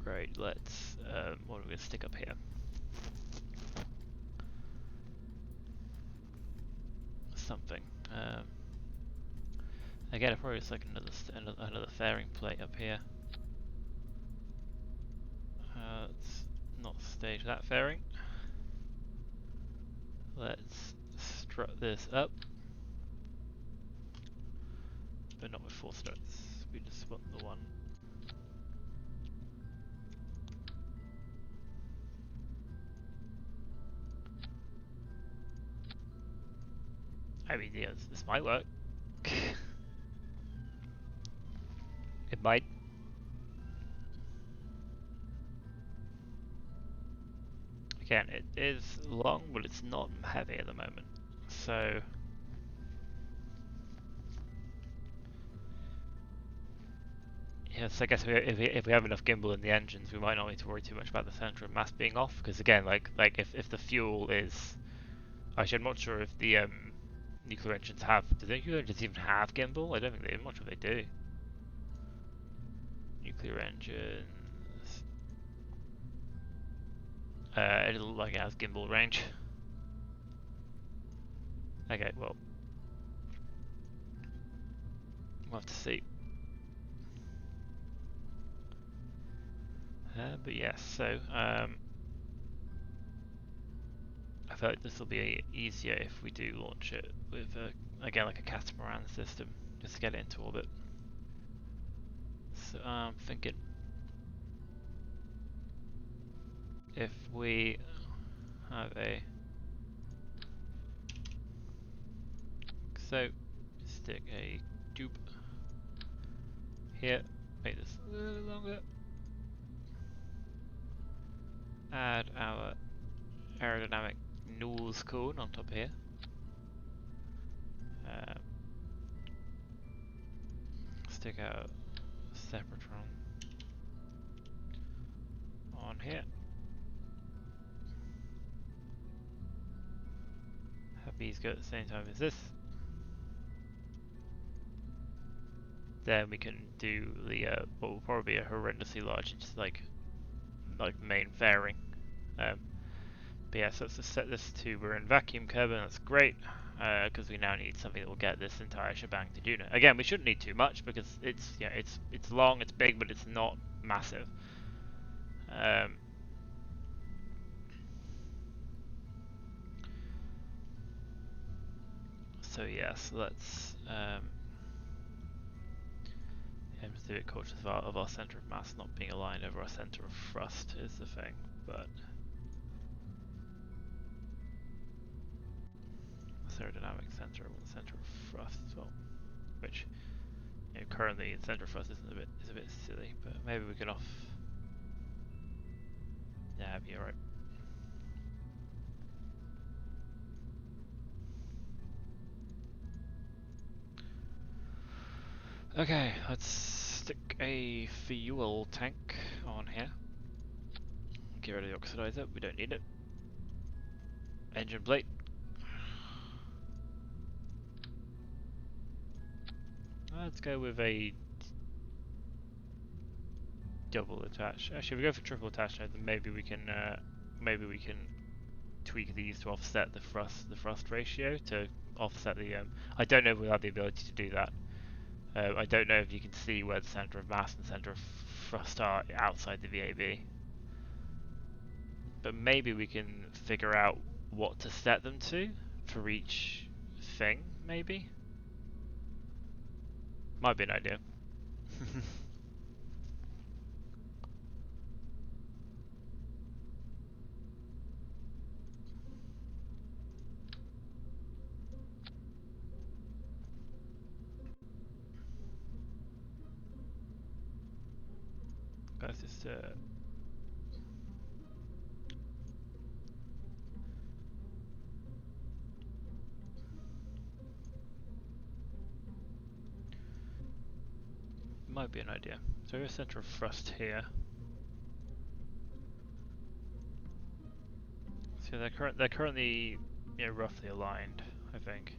Great. Let's. What are we going to stick up here? Something. Again, I'll probably just like another fairing plate up here. Let's not stage that fairing. Let's strut this up, but not with 4 struts. We just want the one. I mean, yeah, this might work. It might. Again, it is long, but it's not heavy at the moment. So yes, I guess if we have enough gimbal in the engines, we might not need to worry too much about the center of mass being off. Because again, like if the fuel is, actually, I'm not sure if the nuclear engines have. Do the nuclear engines even have gimbal? I don't think they. I'm not sure they do. Nuclear engines. It looks like it has gimbal range. Okay, well, we'll have to see. But yes, so I feel like this will be easier if we do launch it with again like a catamaran system, just to get it into orbit. So I'm thinking if we have a stick a tube here, make this a little longer, add our aerodynamic nose cone on top here. Stick our separatron on here. Have these go at the same time as this. Then we can do the what will probably be a horrendously large, just like main fairing. But yeah, so let's just set this to, we're in vacuum cabin, that's great, because we now need something that will get this entire shebang to Duna. Again, we shouldn't need too much because it's it's long, it's big, but it's not massive. So yes, let's just do it cautious of our center of mass not being aligned over our center of thrust is the thing, but aerodynamic center or the center of thrust as well, which currently the center of thrust is a bit silly, but maybe we can off. Yeah, you're right. Okay, let's stick a fuel tank on here. Get rid of the oxidizer, we don't need it. Engine plate. Let's go with a double attach. Actually, if we go for triple attach, then maybe we can tweak these to offset the thrust ratio to offset the. I don't know if we'll have the ability to do that. I don't know if you can see where the center of mass and center of thrust are outside the VAB. But maybe we can figure out what to set them to for each thing, maybe? Might be an idea. Let's just might be an idea. So we're center of thrust here. So they're currently roughly aligned, I think.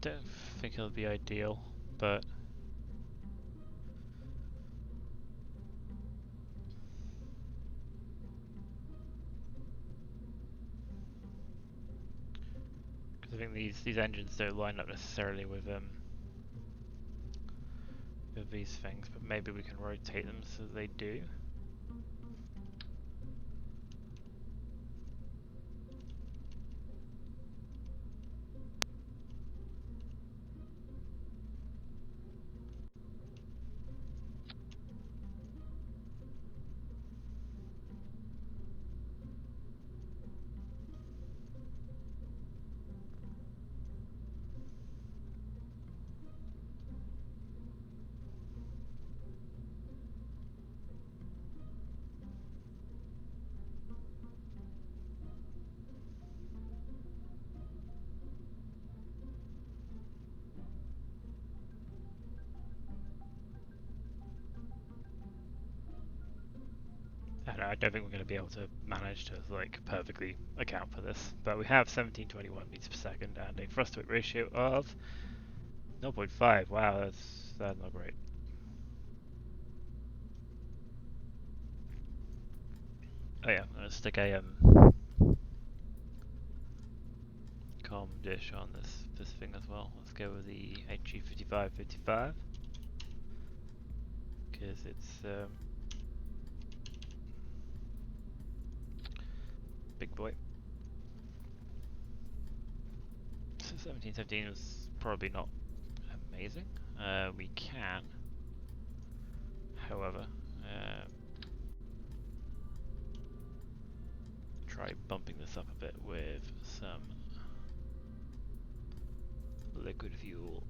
Don't think it'll be ideal, but because I think these engines don't line up necessarily with these things, but maybe we can rotate them so they do. I don't think we're going to be able to manage to like perfectly account for this, but we have 1721 meters per second and a thrust to weight ratio of 0.5. Wow, that's not great. Oh yeah, I'm going to stick a com dish on this thing as well. Let's go with the HG5555 because it's big boy. So 1717 was probably not amazing. We can, however, try bumping this up a bit with some liquid fuel.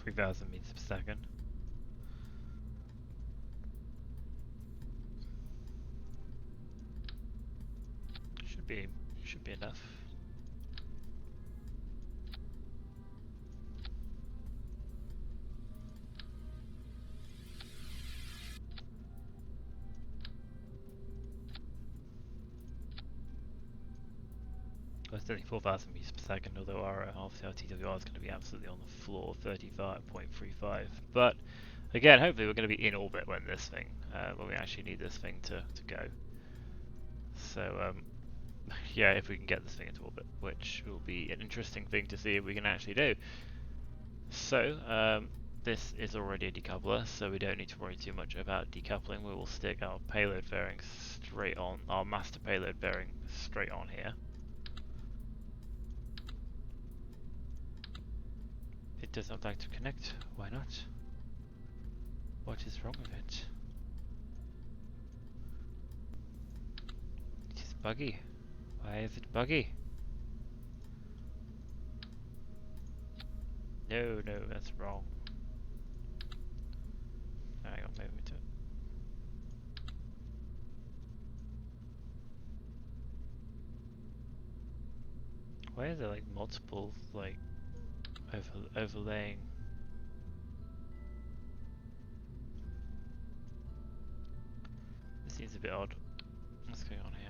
Three thousand meters per second. Should be enough. Well, it's only 4,000 meters per second, although obviously our TWR is going to be absolutely on the floor, 35.35. But again, hopefully we're going to be in orbit when when we actually need this thing to go. So yeah, if we can get this thing into orbit, which will be an interesting thing to see if we can actually do. So this is already a decoupler, so we don't need to worry too much about decoupling. We will stick our payload bearing straight on, our master payload bearing straight on here. It does not like to connect. Why not? What is wrong with it? It is buggy. Why is it buggy? No, that's wrong. Hang on, maybe we do it. Why is there like multiple like overlaying? This seems a bit odd. What's going on here?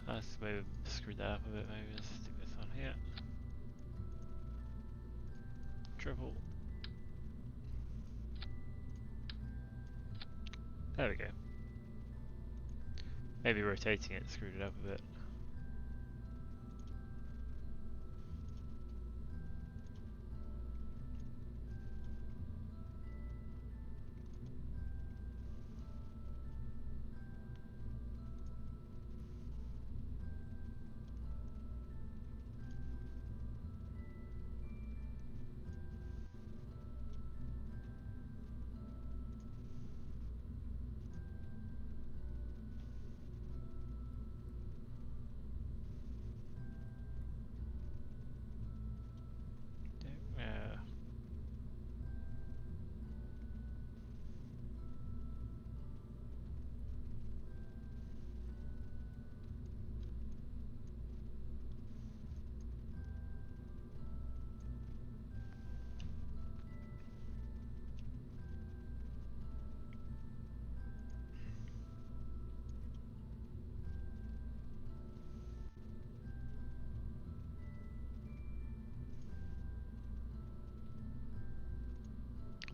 Let's maybe screw that up a bit. Maybe let's stick this on here. Triple. There we go. Maybe rotating it screwed it up a bit.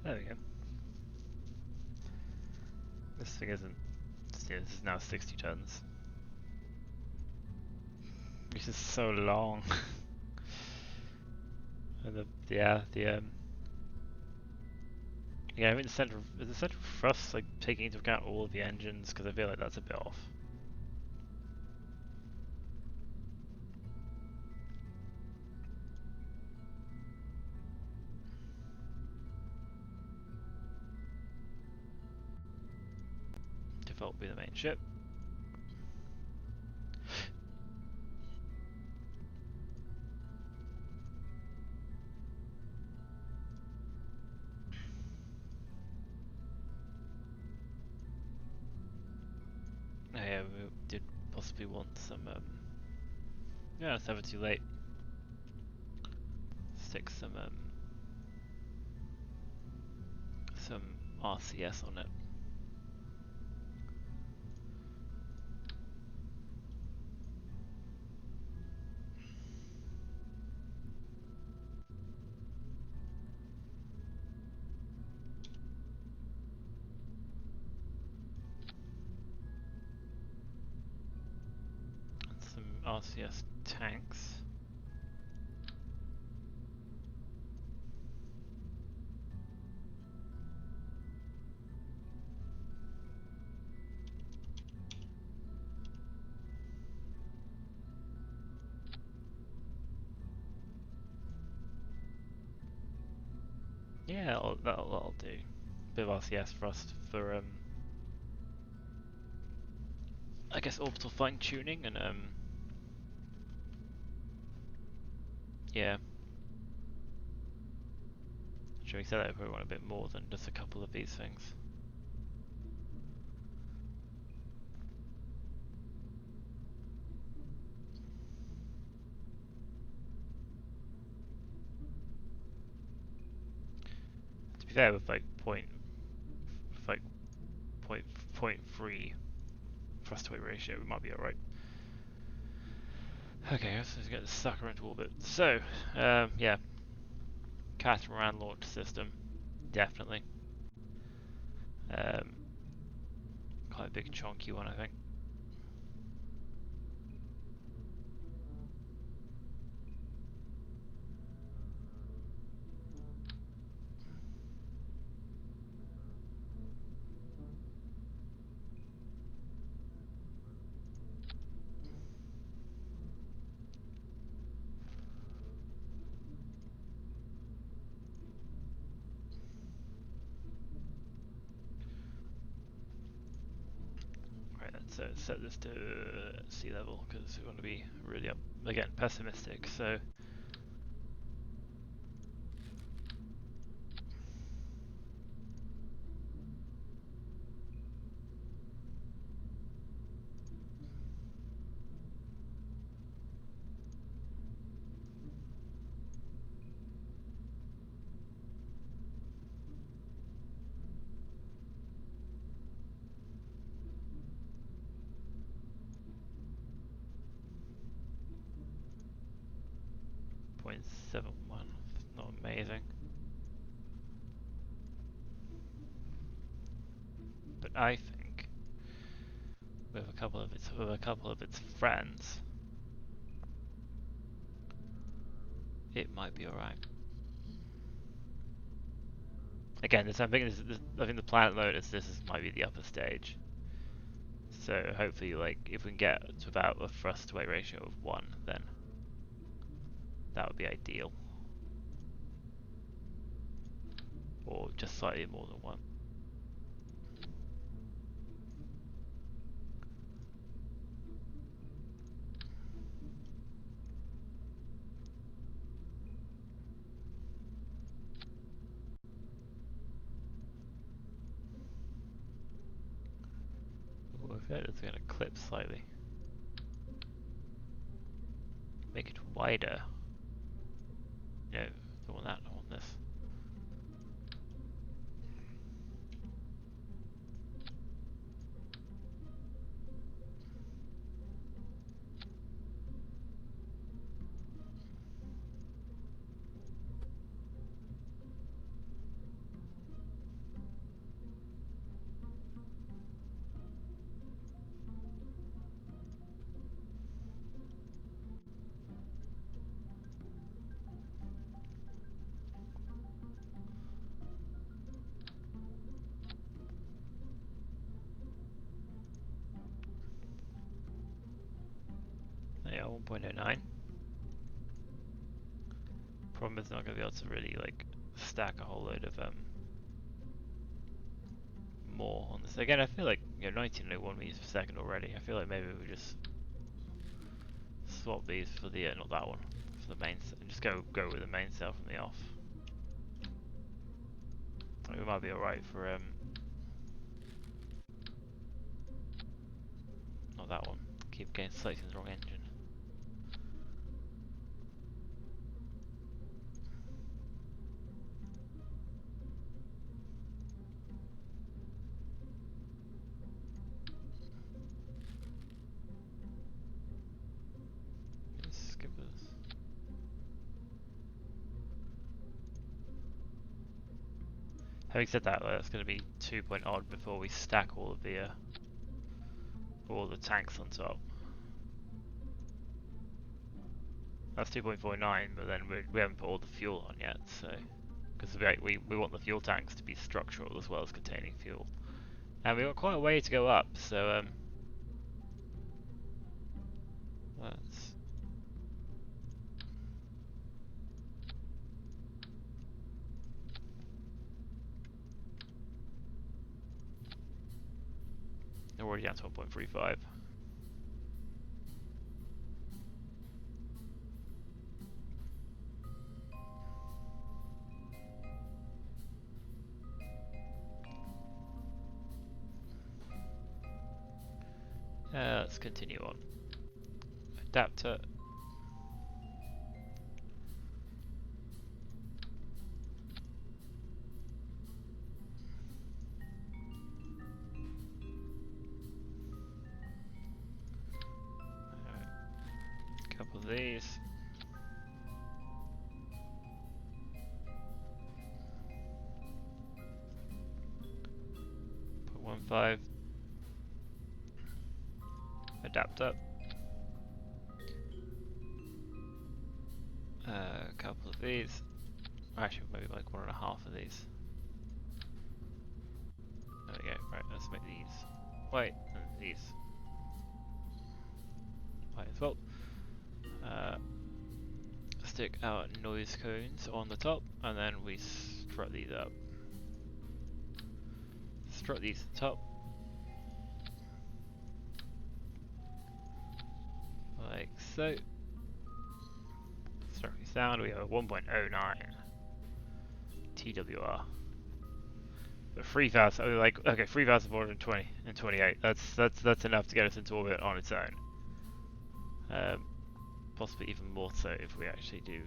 There we go. This thing isn't. Yeah, this is now 60 tons. Which is so long. And yeah, I mean is the central thrust like taking into account all of the engines? Because I feel like that's a bit off. Default will be the main ship. Oh, yeah, we did possibly want some. Yeah, it's never too late. Stick some RCS on it. Some RCS tanks. Yeah, that'll do. Bit of RCS thrust for I guess orbital fine tuning and yeah. Should we say that if we want a bit more than just a couple of these things? To be fair, with like point 3 thrust to weight ratio, we might be alright. Okay, let's just get the sucker into orbit. So, yeah, catamaran launch system, definitely. Quite a big chunky one, I think. Right, let's set this to sea level because we want to be really up again pessimistic. So. 0.71, not amazing. But I think with a couple of its friends, it might be alright. Again, I think the planet load might be the upper stage. So hopefully, like, if we can get to about a thrust to weight ratio of 1, then that would be ideal. Or just slightly more than 1. Ooh, I feel like it's going to clip slightly. Make it wider. No, don't want that, I want this. 1.09. Problem is not going to be able to really like stack a whole load of more on this. Again, I feel like 1901 meters per second already. I feel like maybe we just swap these for the not that one, for the main, and just go with the main cell from the off. I think we might be alright for not that one. Keep getting selecting the wrong engine. Let's skip this. Having said that, that's going to be 2 point odd before we stack all of the tanks on top. That's 2.49, but then we haven't put all the fuel on yet, so because we want the fuel tanks to be structural as well as containing fuel, and we've got quite a way to go up. So let's we're already down to 1.35. Let's continue on. Adapter. Couple of these. Put 1.5. Adapter. A couple of these. Actually, maybe like 1.5 of these. There we go. Right, let's make these white and these white as well. Stick our noise cones on the top, and then we strut these up. Strut these to the top. Like so. Structurally sound, we have a 1.09 TWR. But 3,000, like, okay, 3,420 and 28. That's enough to get us into orbit on its own. Possibly even more so if we actually do.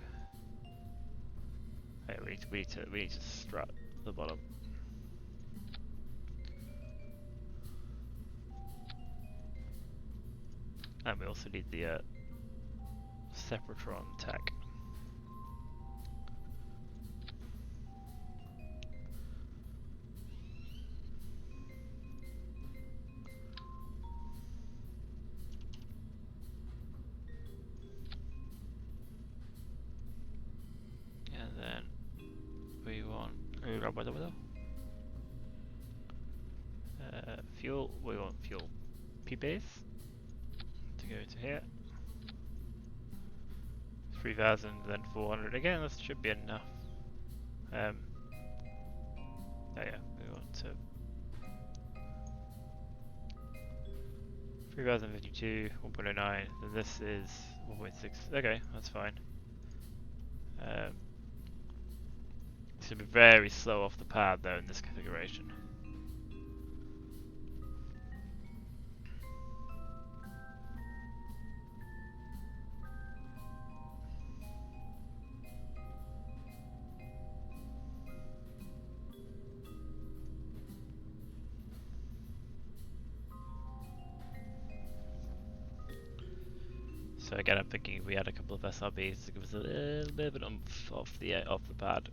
Hey, we need to strut the bottom. And we also need the Separatron tech. And then we want fuel. We want fuel P base to go to here. 3,000, then 400 again. That should be enough. Oh yeah, we want to 3,052, 1.09. Then this is 1.6. Okay, that's fine. It's gonna be very slow off the pad though in this configuration. So again, I'm thinking if we had a couple of SRBs to give us a little bit of an oomph off the pad.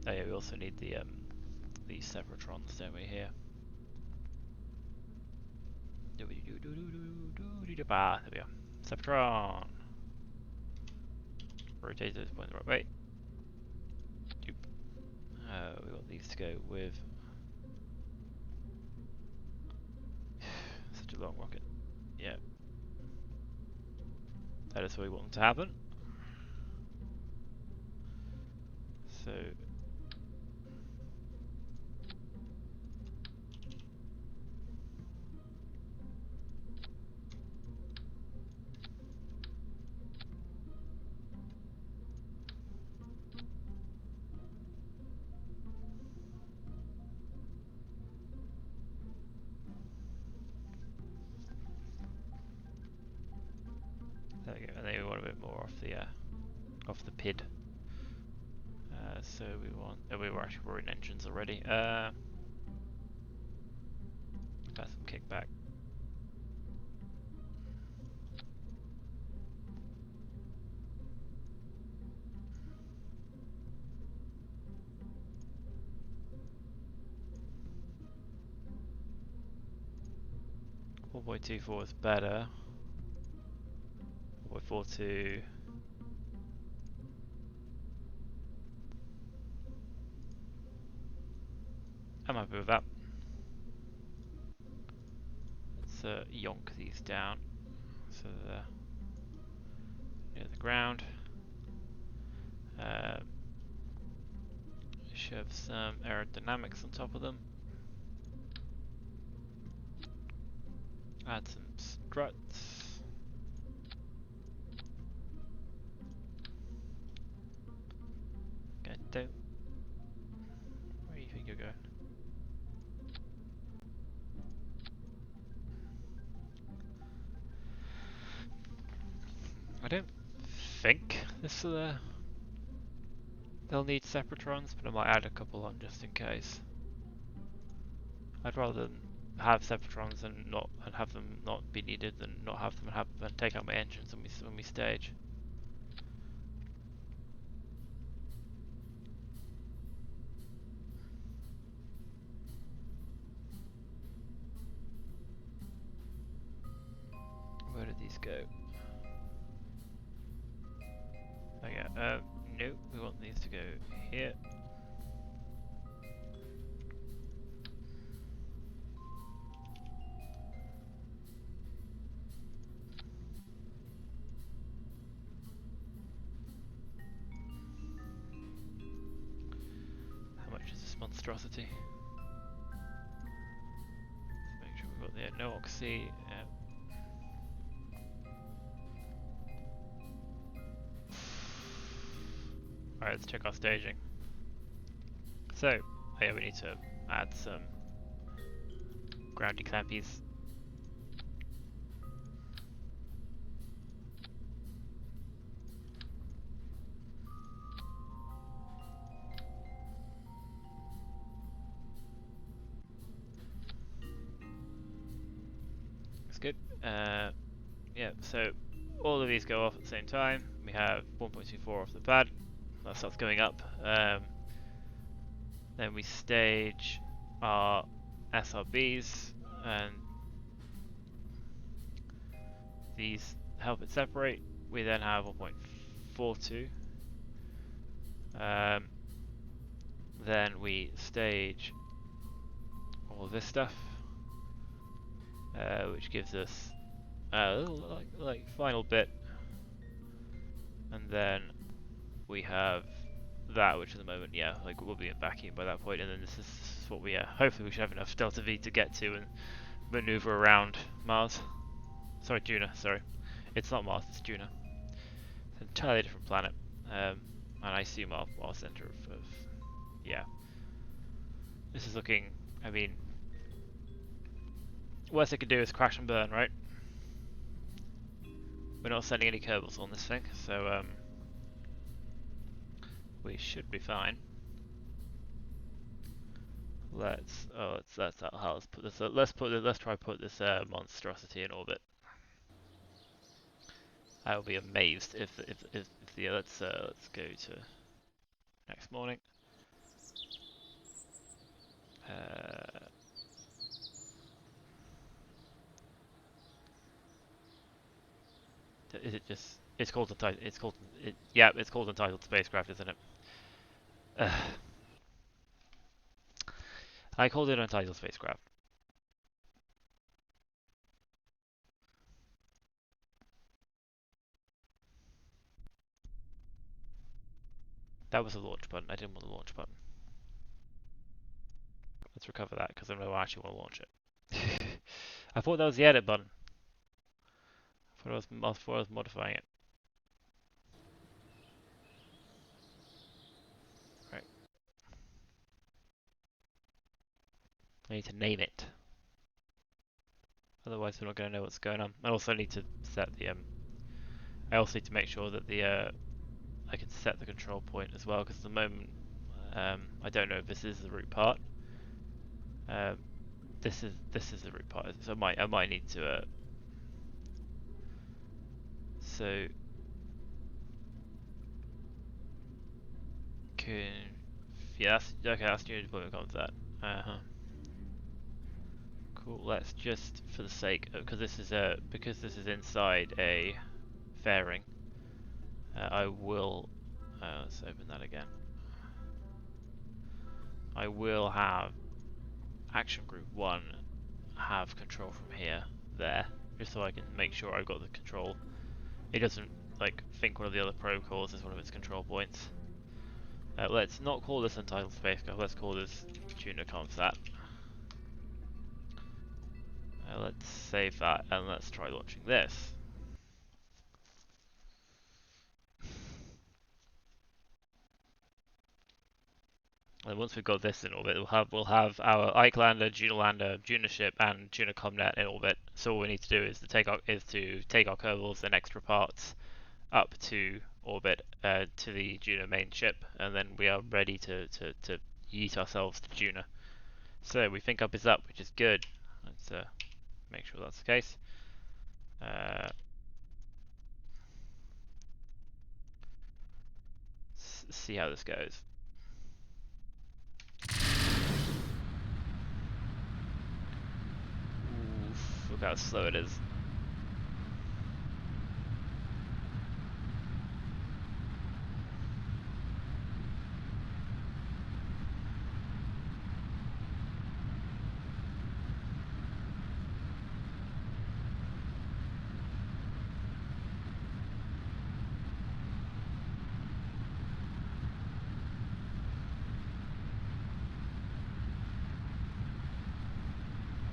Oh yeah, we also need the Separatrons, don't we, here? There we go. Sepratron! Rotate this point the right way. Doop. to go with such a long rocket. Yeah. That is what we want to happen. So there we go. And then we want a bit more off the PID. So we want. Oh, we were actually in engines already. Got some kickback. Four point 2.4 is better. 4.42. I'm happy with that. Let's yonk these down so they're near the ground. Shove some aerodynamics on top of them. Add some struts. Okay, don't. Where do you think you're going? I don't think this they'll need separatrons, but I might add a couple on just in case. I'd rather than have separatrons and have them not be needed than not have them and take out my engines when we stage. Where did these go? Oh yeah, no, we want these to go here. How much is this monstrosity? Let's make sure we've got the no oxy. Alright, let's check our staging. So, oh yeah, we need to add some groundy clampies. That's good. Yeah, so all of these go off at the same time. We have 1.24 off the pad. That starts going up. Then we stage our SRBs, and these help it separate. We then have 1.42. Then we stage all this stuff, which gives us a little like final bit, and then we have that, which at the moment, yeah, like we'll be in vacuum by that point, and then this is what we hopefully we should have enough delta V to get to and maneuver around Mars. Sorry, Duna. Sorry, it's not Mars. It's Duna. It's an entirely different planet, and I assume our center of yeah. This is looking. I mean, worst it could do is crash and burn, right? We're not sending any Kerbals on this thing, so we should be fine. Let's put this. Let's try put this monstrosity in orbit. I will be amazed if the let's go to next morning. Is it just? It's called Untitled. It's called. Yeah, it's called Untitled Spacecraft, isn't it? I called it Untitled Spacecraft. That was a launch button. I didn't want the launch button. Let's recover that because I don't actually want to launch it. I thought that was the edit button. I thought I was modifying it. Right. I need to name it. Otherwise we're not going to know what's going on. I also need to set the I also need to make sure that the I can set the control point as well, because at the moment I don't know if this is the root part. This is the root part, so I might need to so yeah, that's okay. That's new deployment Comsat. Cool. Let's just, for the sake of, because this is inside a fairing, I will let's open that again. I will have action group 1 have control from here there, just so I can make sure I've got the control. It doesn't like think one of the other protocols is one of its control points. Let's not call this Untitled Spacecraft, let's call this Duna Comsat. Let's save that and let's try launching this. And once we've got this in orbit, we'll have our Ike Lander, Duna ship, and Duna Comnet in orbit. So all we need to do is to take our kerbals and extra parts up to orbit to the Duna main ship, and then we are ready to yeet ourselves to Duna. So we think up is up, which is good. Let's make sure that's the case. See how this goes. Oof, look how slow it is.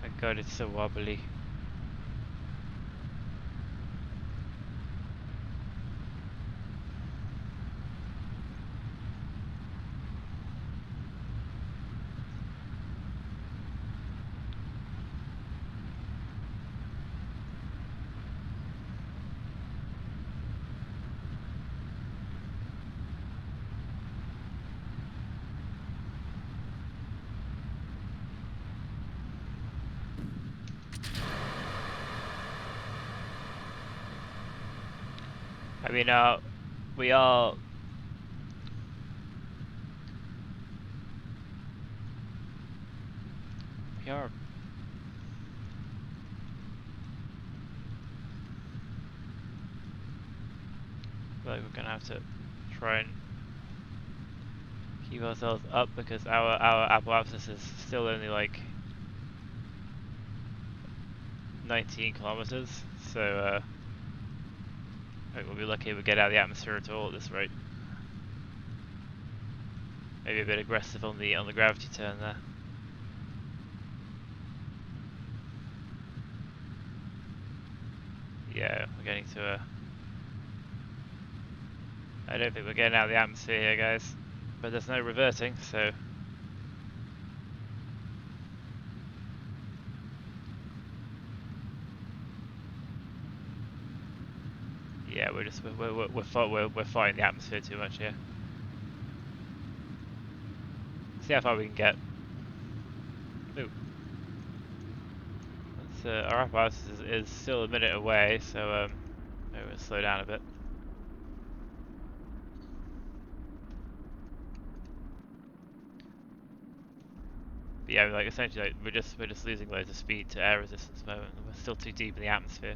My god, it's so wobbly. I mean, we are. We are. Like we're gonna have to try and keep ourselves up because our Apple axis is still only like 19 kilometers. So we'll be lucky if we get out of the atmosphere at all at this rate. Maybe a bit aggressive on the gravity turn there. Yeah, we're getting to a. I don't think we're getting out of the atmosphere here, guys. But there's no reverting, so. Yeah, we're fighting the atmosphere too much here. See how far we can get. Ooh. Our upper house is still a minute away, so maybe we'll slow down a bit. But yeah, like essentially, like, we're just losing loads of speed to air resistance at the moment. We're still too deep in the atmosphere.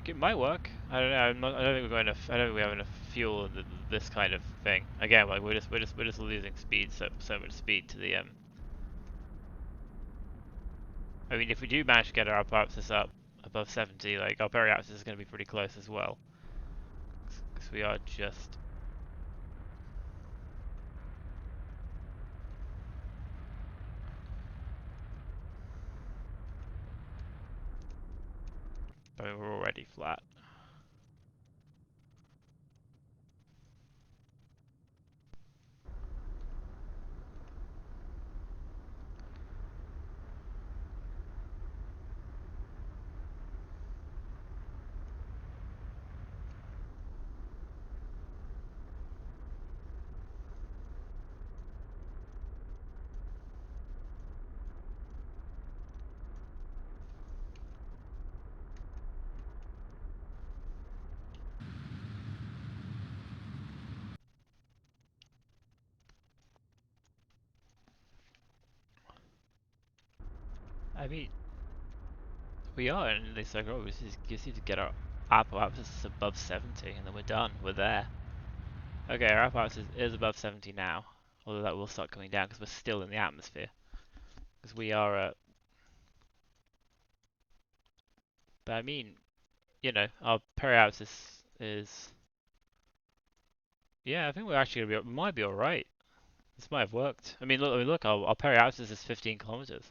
think it might work. I don't know. I don't think we've got enough. I don't think we have enough fuel in this kind of thing. Again, like we're just losing speed, so much speed to the. I mean, if we do manage to get our apoapsis up above 70, like our periapsis is going to be pretty close as well, because we are just. I mean, we're already flat. I mean, we are in this like, oh, we just need to get our apoapsis above 70, and then we're done. We're there. Okay, our apoapsis is above 70 now, although that will start coming down because we're still in the atmosphere. Because we are, but I mean, you know, our periapsis is. Yeah, I think we're actually gonna be. We might be all right. This might have worked. I mean, look, our periapsis is 15 kilometers.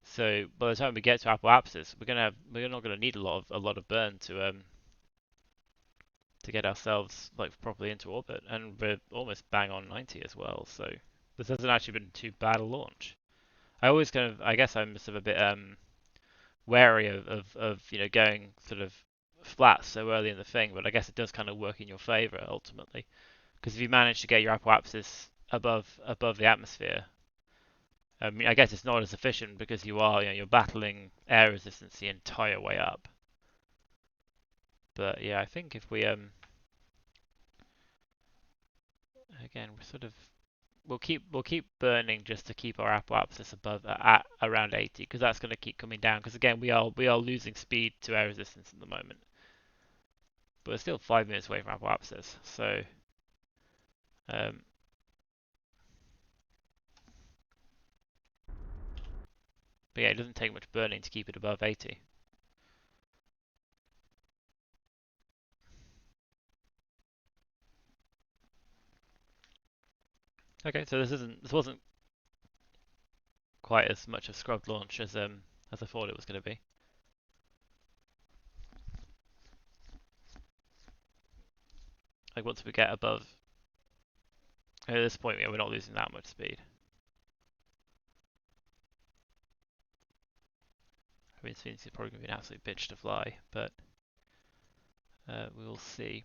So by the time we get to apoapsis, we're not gonna need a lot of burn to get ourselves like properly into orbit, and we're almost bang on 90 as well. So this hasn't actually been too bad a launch. I always kind of, I guess I'm sort of a bit wary of you know going sort of flat so early in the thing, but I guess it does kind of work in your favor ultimately. Because if you manage to get your apoapsis above the atmosphere, I mean, I guess it's not as efficient because you're battling air resistance the entire way up. But yeah, I think if we again we're sort of we'll keep burning just to keep our apoapsis above at around 80 because that's going to keep coming down because again we are losing speed to air resistance at the moment. But we're still 5 minutes away from apoapsis, so um, but yeah, it doesn't take much burning to keep it above 80. Okay, so this wasn't quite as much of a scrubbed launch as I thought it was going to be. Like once we get above, at this point, yeah, we're not losing that much speed. I mean, it's probably going to be an absolute bitch to fly, but we will see.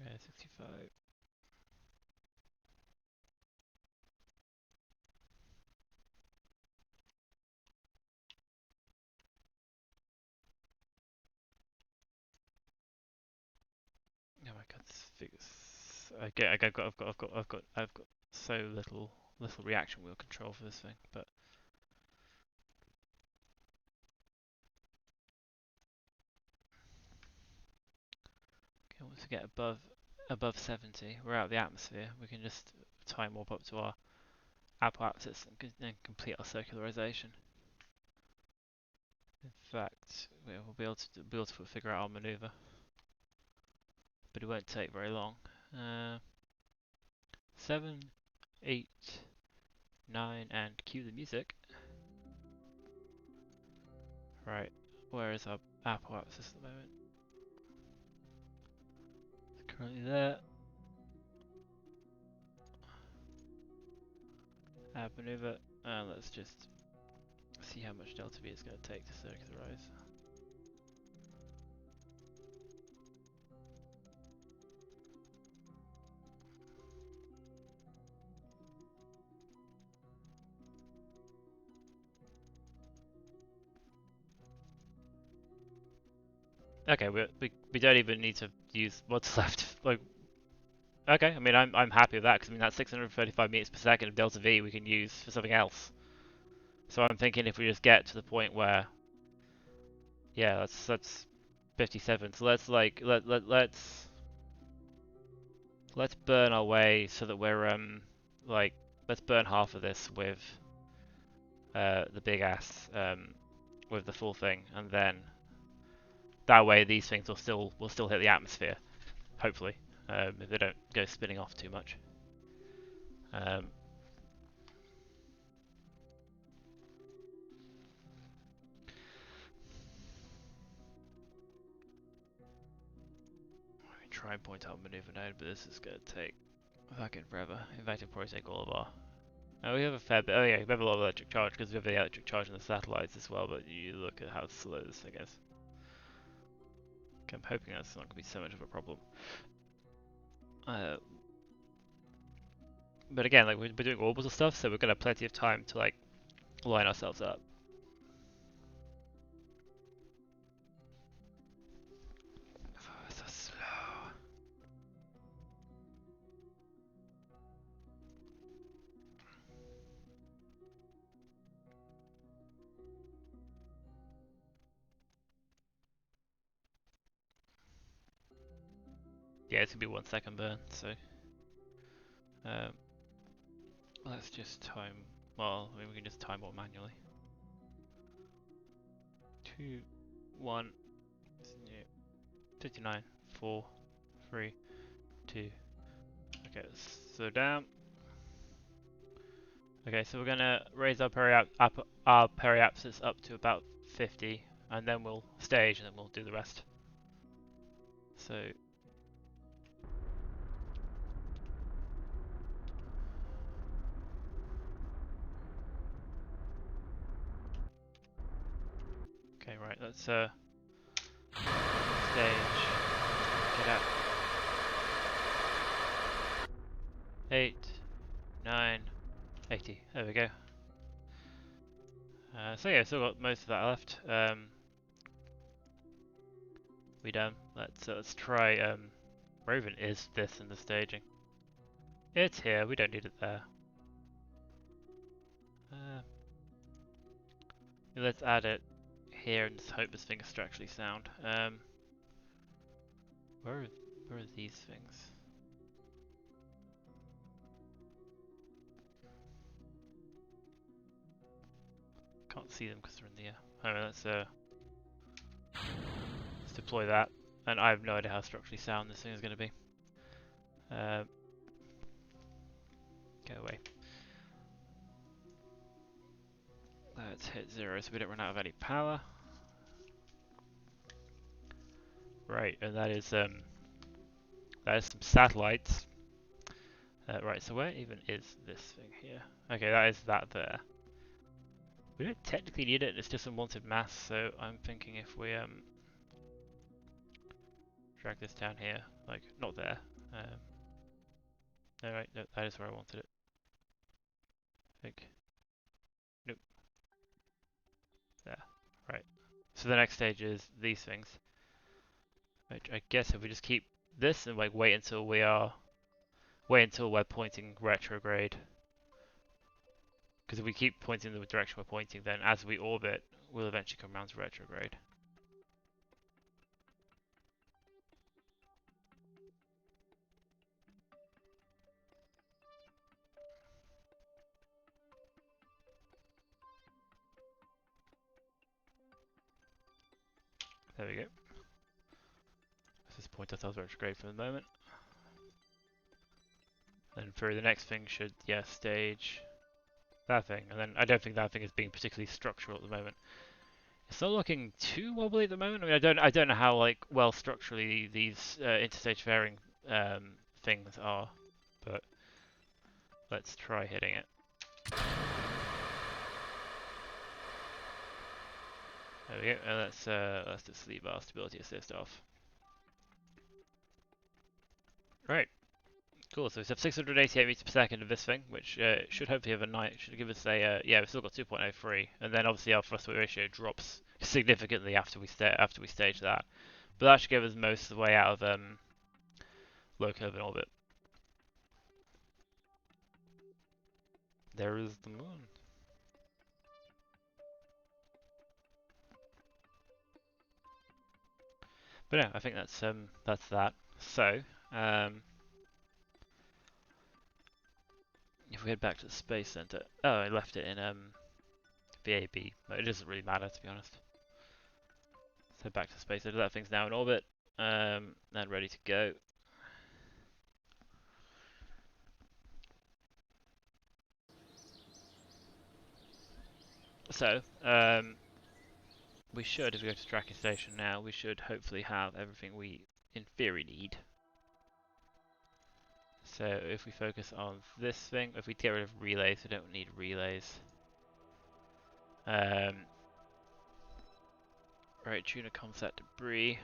Yeah, 65. Oh my god, this figures. Okay, I've got so little reaction wheel control for this thing, but okay, once we get above 70, we're out of the atmosphere. We can just time warp up to our apoapsis and complete our circularization. In fact, we'll be able to figure out our maneuver, but it won't take very long. 7, 8, 9, and cue the music. Right, where is our apoapsis at the moment? It's currently there. Add maneuver, and let's just see how much delta V it's going to take to circularize. Okay, we don't even need to use what's left. Like, okay, I mean I'm happy with that because I mean that's 635 meters per second of delta V we can use for something else. So I'm thinking if we just get to the point where, yeah, that's 57. So let's like let's burn our way so that we're like let's burn half of this with the big ass with the full thing, and then that way these things will still hit the atmosphere, hopefully, if they don't go spinning off too much. Um, Let me try and point out maneuver node, but this is gonna take fucking forever. In fact, it'll probably take all of our. Oh, we have a fair bit. Oh yeah, we have a lot of electric charge because we have the electric charge in the satellites as well. But you look at how slow this thing is. Okay, I'm hoping that's not gonna be so much of a problem. Uh, but again, like we're doing orbital stuff, so we're gonna have plenty of time to like line ourselves up. Oh, so slow. Yeah, it's gonna be 1 second burn. So um, let's just time. Well, I mean, we can just time it manually. 2, 1, 59, 4, 3, 2. Okay, let's slow down. Okay, so we're gonna raise our periapsis up to about 50, and then we'll stage, and then we'll do the rest. So. Okay, right, let's stage, get out. 8, 9, 80. There we go. So yeah, still got most of that left. We done. Let's try. Where even is this in the staging? It's here. We don't need it there. Let's add it here and just hope this thing is actually sound. Where are these things? Can't see them because they're in the air. Anyway, let's deploy that. And I have no idea how structurally sound this thing is going to be. Go away. Let's hit 0 so we don't run out of any power. Right, and that is some satellites. Right, so where even is this thing here? Okay, that is that there. We don't technically need it, it's just unwanted mass, so I'm thinking if we drag this down here, like, not there. No, right, no, that is where I wanted it. Like, nope. There, right. So the next stage is these things. Which I guess if we just keep this and like wait until we're pointing retrograde. Because if we keep pointing in the direction we're pointing, then as we orbit, we'll eventually come around to retrograde. There we go. Let's just point ourselves retrograde for the moment. And for the next thing should, yeah, stage that thing. And then I don't think that thing is being particularly structural at the moment. It's not looking too wobbly at the moment. I mean, I don't know how like well structurally these interstage fairing things are, but let's try hitting it. There we go. And let's just leave our stability assist off. Right. Cool. So we have 688 meters per second of this thing, which should hopefully have a night. Should give us a yeah. We've still got 2.03, and then obviously our thrust weight ratio drops significantly after we stage that. But that should give us most of the way out of low curve in orbit. There is the moon. But yeah, I think that's that. So, if we head back to the Space Center, oh, I left it in VAB, but it doesn't really matter to be honest. So back to the Space Center, that thing's now in orbit, and ready to go. So, we should, if we go to tracking station now, we should hopefully have everything we, in theory, need. So if we focus on this thing, if we get rid of relays, we don't need relays. Right, Tuna Comsat debris.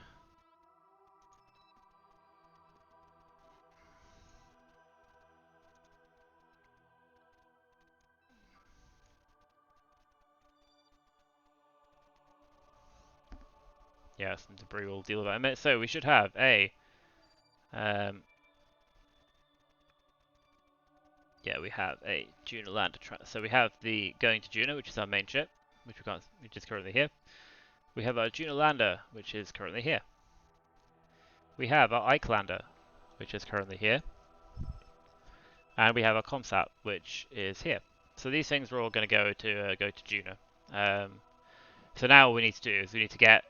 Yeah, some debris we'll deal with that in a minute. So we should have a yeah, we have a Duna lander. So we have the going to Duna, which is our main ship, which is currently here. We have our Duna lander, which is currently here. We have our Ike Lander, which is currently here, and we have our Comsat, which is here. So these things are all going to go to Duna. So now what we need to do is we need to get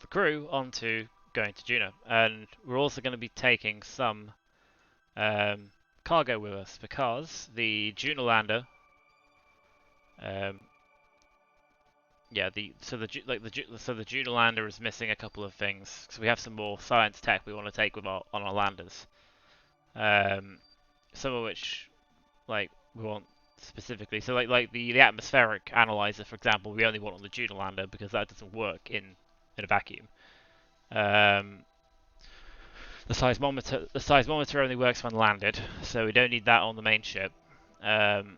the crew onto going to Duna, and we're also going to be taking some cargo with us because the Duna lander, yeah, the Duna lander is missing a couple of things. So we have some more science tech we want to take with on our landers. Some of which, like, we want specifically. So like the atmospheric analyzer, for example, we only want on the Duna lander because that doesn't work in a vacuum. The seismometer only works when landed, so we don't need that on the main ship. And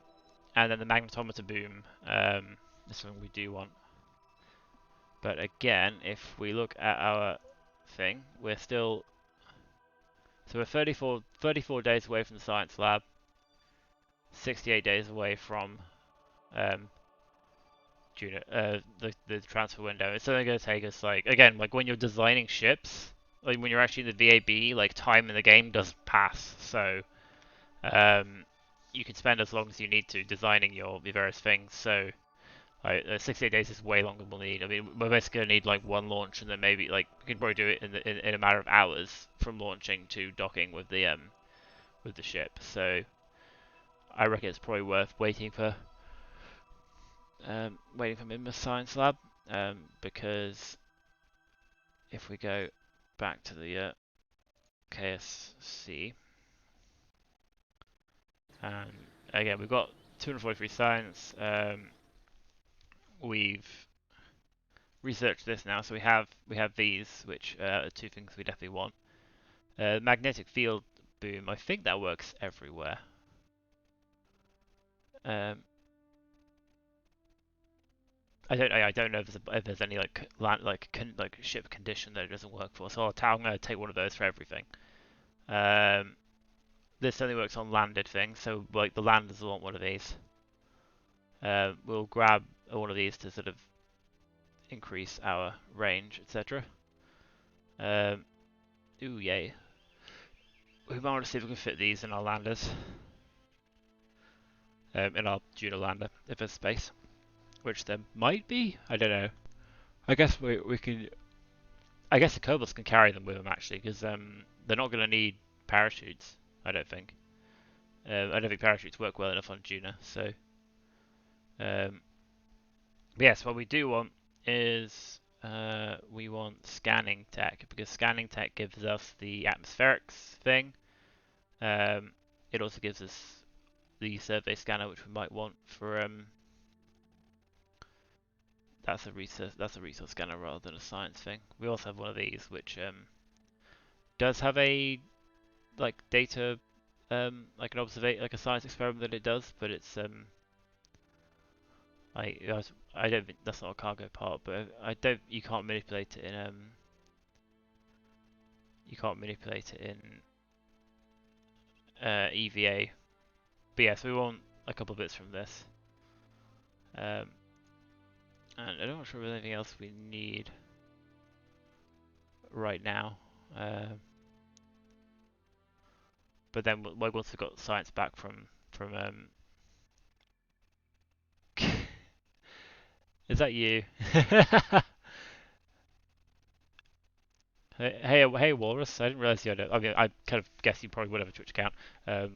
then the magnetometer boom is something we do want. But again, if we look at our thing, we're still... So we're 34 days away from the science lab, 68 days away from the transfer window. It's only going to take us, like, again, like when you're designing ships, like when you're actually in the VAB, like time in the game doesn't pass. So you can spend as long as you need to designing your various things. So 68 days is way longer than we'll need. I mean, we're basically going to need like one launch, and then maybe like we can probably do it in a matter of hours from launching to docking with the ship. So I reckon it's probably worth waiting for Minmus Science Lab, because if we go back to the KSC, and again we've got 243 science. We've researched this now, so we have these, which are two things we definitely want. Magnetic field boom, I think that works everywhere. I don't know if there's any like ship condition that it doesn't work for. So I'm going to take one of those for everything. This only works on landed things, so like the landers will want one of these. We'll grab one of these to sort of increase our range, etc. Ooh, yay. We might want to see if we can fit these in our landers. In our Duna lander, if there's space. Which there might be? I don't know. I guess we can... I guess the Kobolds can carry them with them, actually, because they're not going to need parachutes, I don't think. I don't think parachutes work well enough on Duna, so... but yes, what we do want is... we want scanning tech, because scanning tech gives us the atmospherics thing. It also gives us the survey scanner, which we might want for... That's a resource scanner rather than a science thing. We also have one of these, which does have a like data, like a science experiment that it does, but it's I don't think that's not a cargo part, but I don't you can't manipulate it in you can't manipulate it in EVA. But yeah, so we want a couple bits from this. And I'm not sure if there's anything else we need right now. But then once we've got science back from is that you? Hey, Walrus! I didn't realize you had a. I mean, I kind of guess you probably would have a Twitch account. I'm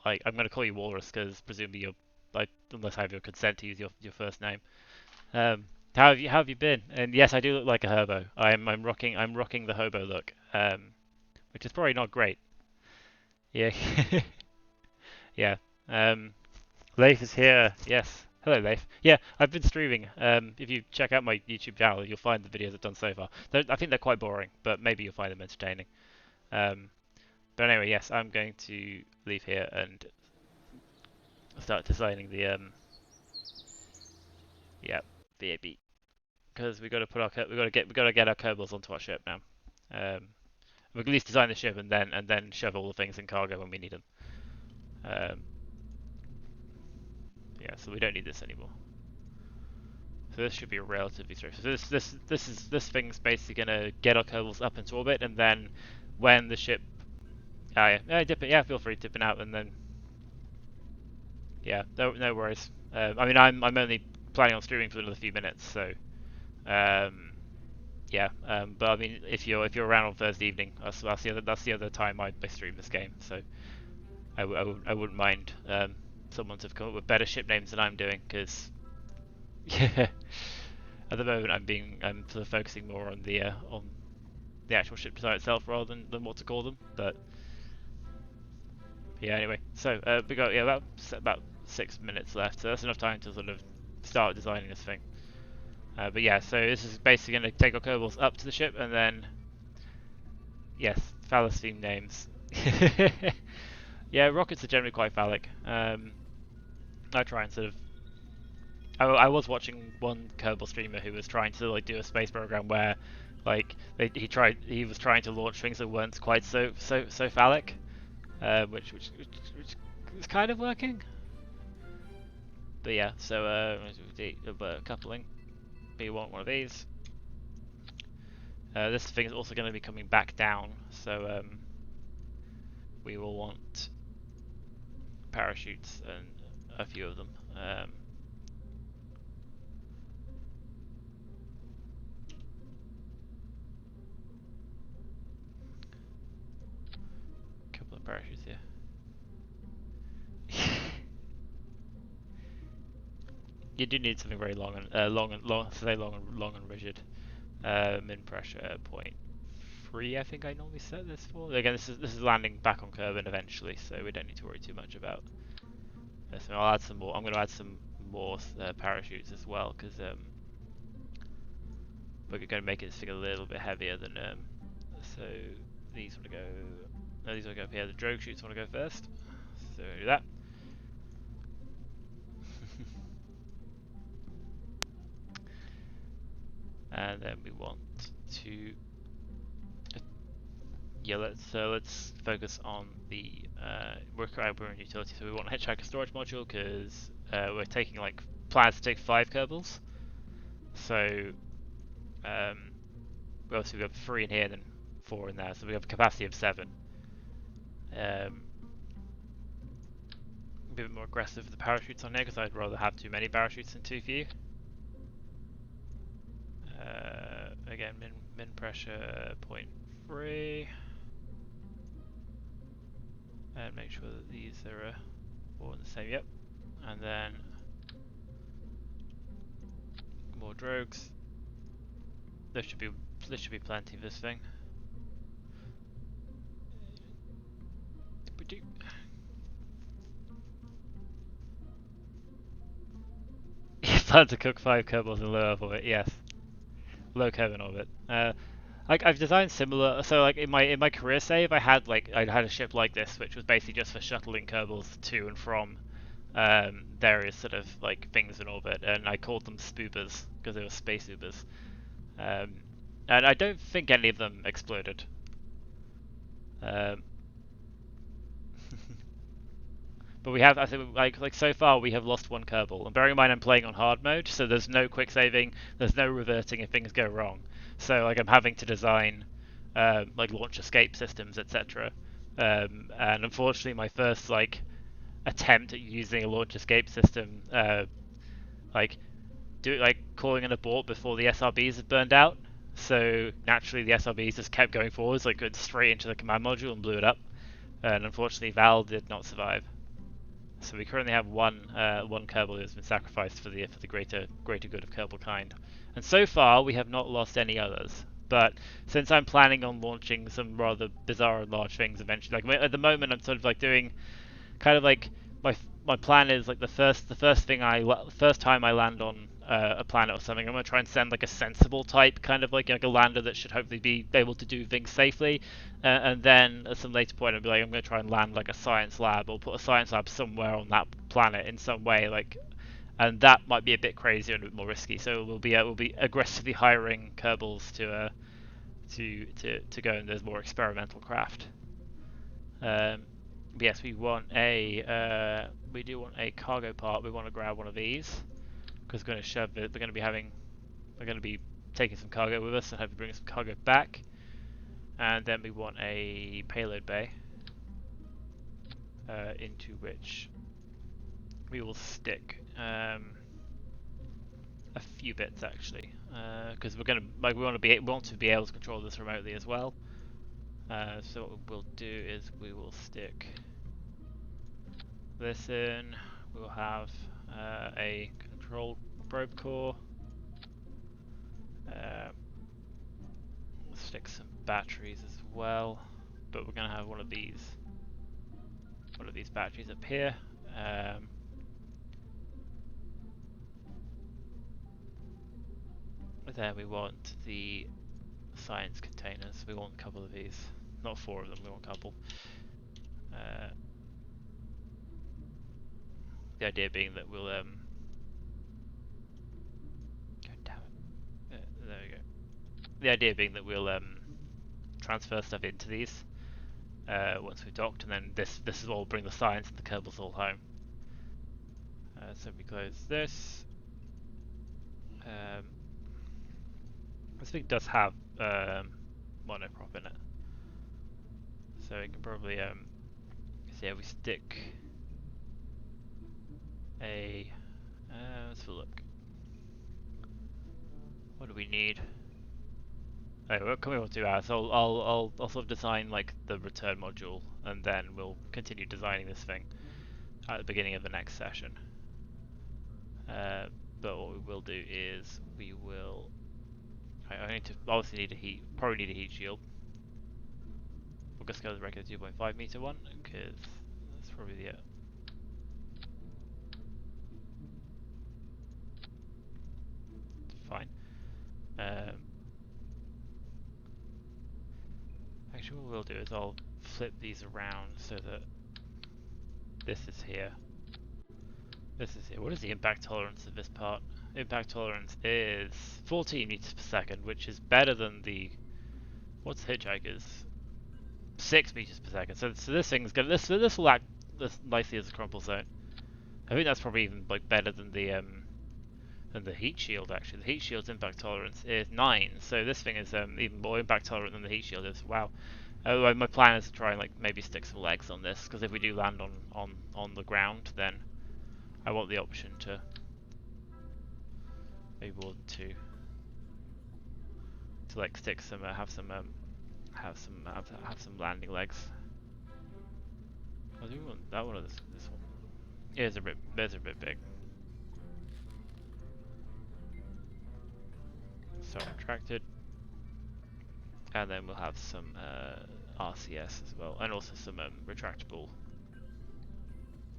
going to call you Walrus because presumably you're like, unless I have your consent to use your first name. How have you been? And yes, I do look like a hobo. I'm rocking the hobo look, which is probably not great. Yeah, yeah. Leif is here. Yes. Hello, Leif. Yeah, I've been streaming. If you check out my YouTube channel, you'll find the videos I've done so far. I think they're quite boring, but maybe you'll find them entertaining. But anyway, yes, I'm going to leave here and start designing the yeah, VAB, because we got to put our we got to get our Kerbals onto our ship now. We can at least design the ship and then shove all the things in cargo when we need them. Yeah, so we don't need this anymore. So this should be relatively straightforward. So this thing's basically gonna get our Kerbals up into orbit, and then when the ship, dip it. Yeah, feel free to dip it out, and then yeah, no worries. I mean, I'm only planning on streaming for another few minutes, so yeah. But I mean, if you're around on Thursday evening, that's the other time I stream this game. So I wouldn't mind someone to come up with better ship names than I'm doing, because yeah, at the moment I'm sort of focusing more on the actual ship design itself rather than what to call them. But yeah, anyway, so we got about 6 minutes left, so that's enough time to sort of start designing this thing. But yeah, so this is basically going to take our Kerbals up to the ship, and then yes, phallus theme names. Yeah, rockets are generally quite phallic. I try and sort of. I was watching one Kerbal streamer who was trying to like do a space program where, like, he was trying to launch things that weren't quite so phallic, which is kind of working. But yeah, so coupling. We want one of these. This thing is also going to be coming back down, so we will want parachutes and a few of them. Couple of parachutes here. You do need something very long and rigid. Min pressure 0.3, I think I normally set this for. Again, this is landing back on Kerbin eventually, so we don't need to worry too much about this. And I'll add some more. I'm going to add some more parachutes as well, because we're going to make this thing a little bit heavier than. So these want to go. No, these want to go up here. The drogue chutes want to go first. So do that. And then we want to let's focus on the we're in utility, so we want a hitchhiker storage module, because we're taking plans to take 5 Kerbals. So we obviously have 3 in here, then 4 in there, so we have a capacity of 7. A bit more aggressive with the parachutes on here, because I'd rather have too many parachutes than too few. Again, min pressure 0.3, and make sure that these are all in the same. Yep, and then more drogues. There should be plenty of this thing. You plan to cook 5 Kerbals in low Earth orbit? Yes. Low Kerbin orbit. I've designed similar. So like in my career save, I had a ship like this, which was basically just for shuttling Kerbals to and from various sort of like things in orbit, and I called them spoobers because they were space ubers. And I don't think any of them exploded. Um, but we have, I think, like so far we have lost one Kerbal. And bearing in mind I'm playing on hard mode, so there's no quick saving, there's no reverting if things go wrong. So like I'm having to design like launch escape systems, etc. And unfortunately, my first like attempt at using a launch escape system, like calling an abort before the SRBs had burned out. So naturally, the SRBs just kept going forwards, like going straight into the command module and blew it up. And unfortunately, Val did not survive. So we currently have one Kerbal who has been sacrificed for the greater good of Kerbal kind. And so far, we have not lost any others. But since I'm planning on launching some rather bizarre and large things eventually, like at the moment, I'm sort of like doing kind of like my plan is like the first time I land on a planet or something, I'm gonna try and send like a sensible type, kind of like a lander that should hopefully be able to do things safely, and then at some later point I'll be like I'm gonna try and land like a science lab or put a science lab somewhere on that planet in some way, like, and that might be a bit crazier and a bit more risky. So we'll be aggressively hiring Kerbals to go in those more experimental craft. Um, yes, we do want a cargo part. We want to grab one of these because we're going to shove it. We're going to be taking some cargo with us and hopefully bringing some cargo back. And then we want a payload bay into which we will stick a few bits actually, because we're going to we want to be able to control this remotely as well. So what we'll do is we will stick this in. We'll have a control probe core. Stick some batteries as well, but we're going to have one of these batteries up here. Then we want the science containers. We want a couple of these, not 4 of them. We want a couple. The idea being that we'll God damn it. There we go. The idea being that we'll transfer stuff into these once we've docked, and then this is all bring the science and the Kerbals all home. So we close this. This thing does have monoprop in it, so we can probably so yeah, we stick a let's have a look. What do we need? Oh, we're coming on 2 hours. So I'll sort of design like the return module, and then we'll continue designing this thing at the beginning of the next session. But what we will do is we will. I need to obviously probably need a heat shield. We'll just go with the regular 2.5 meter one because that's probably the fine. Actually, what we'll do is I'll flip these around so that this is here. This is here. What is the impact tolerance of this part? Impact tolerance is 14 meters per second, which is better than the what's Hitchhiker's 6 meters per second. So this thing's gonna this will act nicely as a crumple zone. I think that's probably even like better than the heat shield actually. The heat shield's impact tolerance is 9, so this thing is even more impact tolerant than the heat shield is. Wow. My plan is to try and like maybe stick some legs on this, because if we do land on the ground, then I want the option to maybe more than 2 to like stick some have some landing legs. I do want that one or this one. Yeah, it's a bit big. So retracted, and then we'll have some RCS as well, and also some retractable.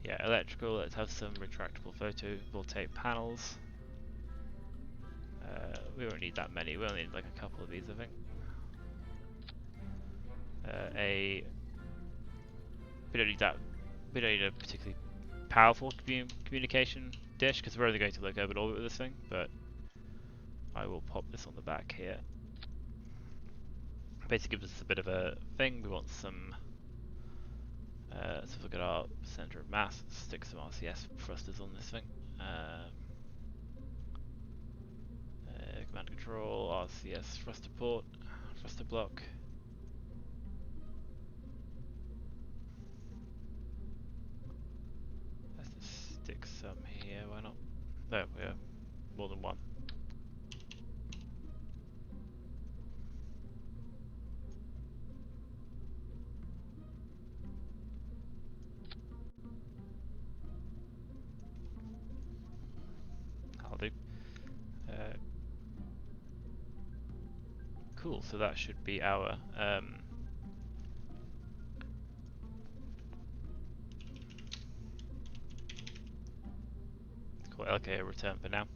Yeah, electrical. Let's have some retractable photovoltaic panels. We won't need that many. We only need like a couple of these, I think. We don't need that. We don't need a particularly powerful communication dish because we're only going to look over orbit with this thing. But I will pop this on the back here. basically gives us a bit of a thing. We want some. Let's look at our center of mass. Let's stick some RCS thrusters on this thing. Command control, RCS thruster port, thruster block. Let's just stick some here, why not? No, yeah, more than one. I'll do. Cool, so that should be our call it LKO Return for now.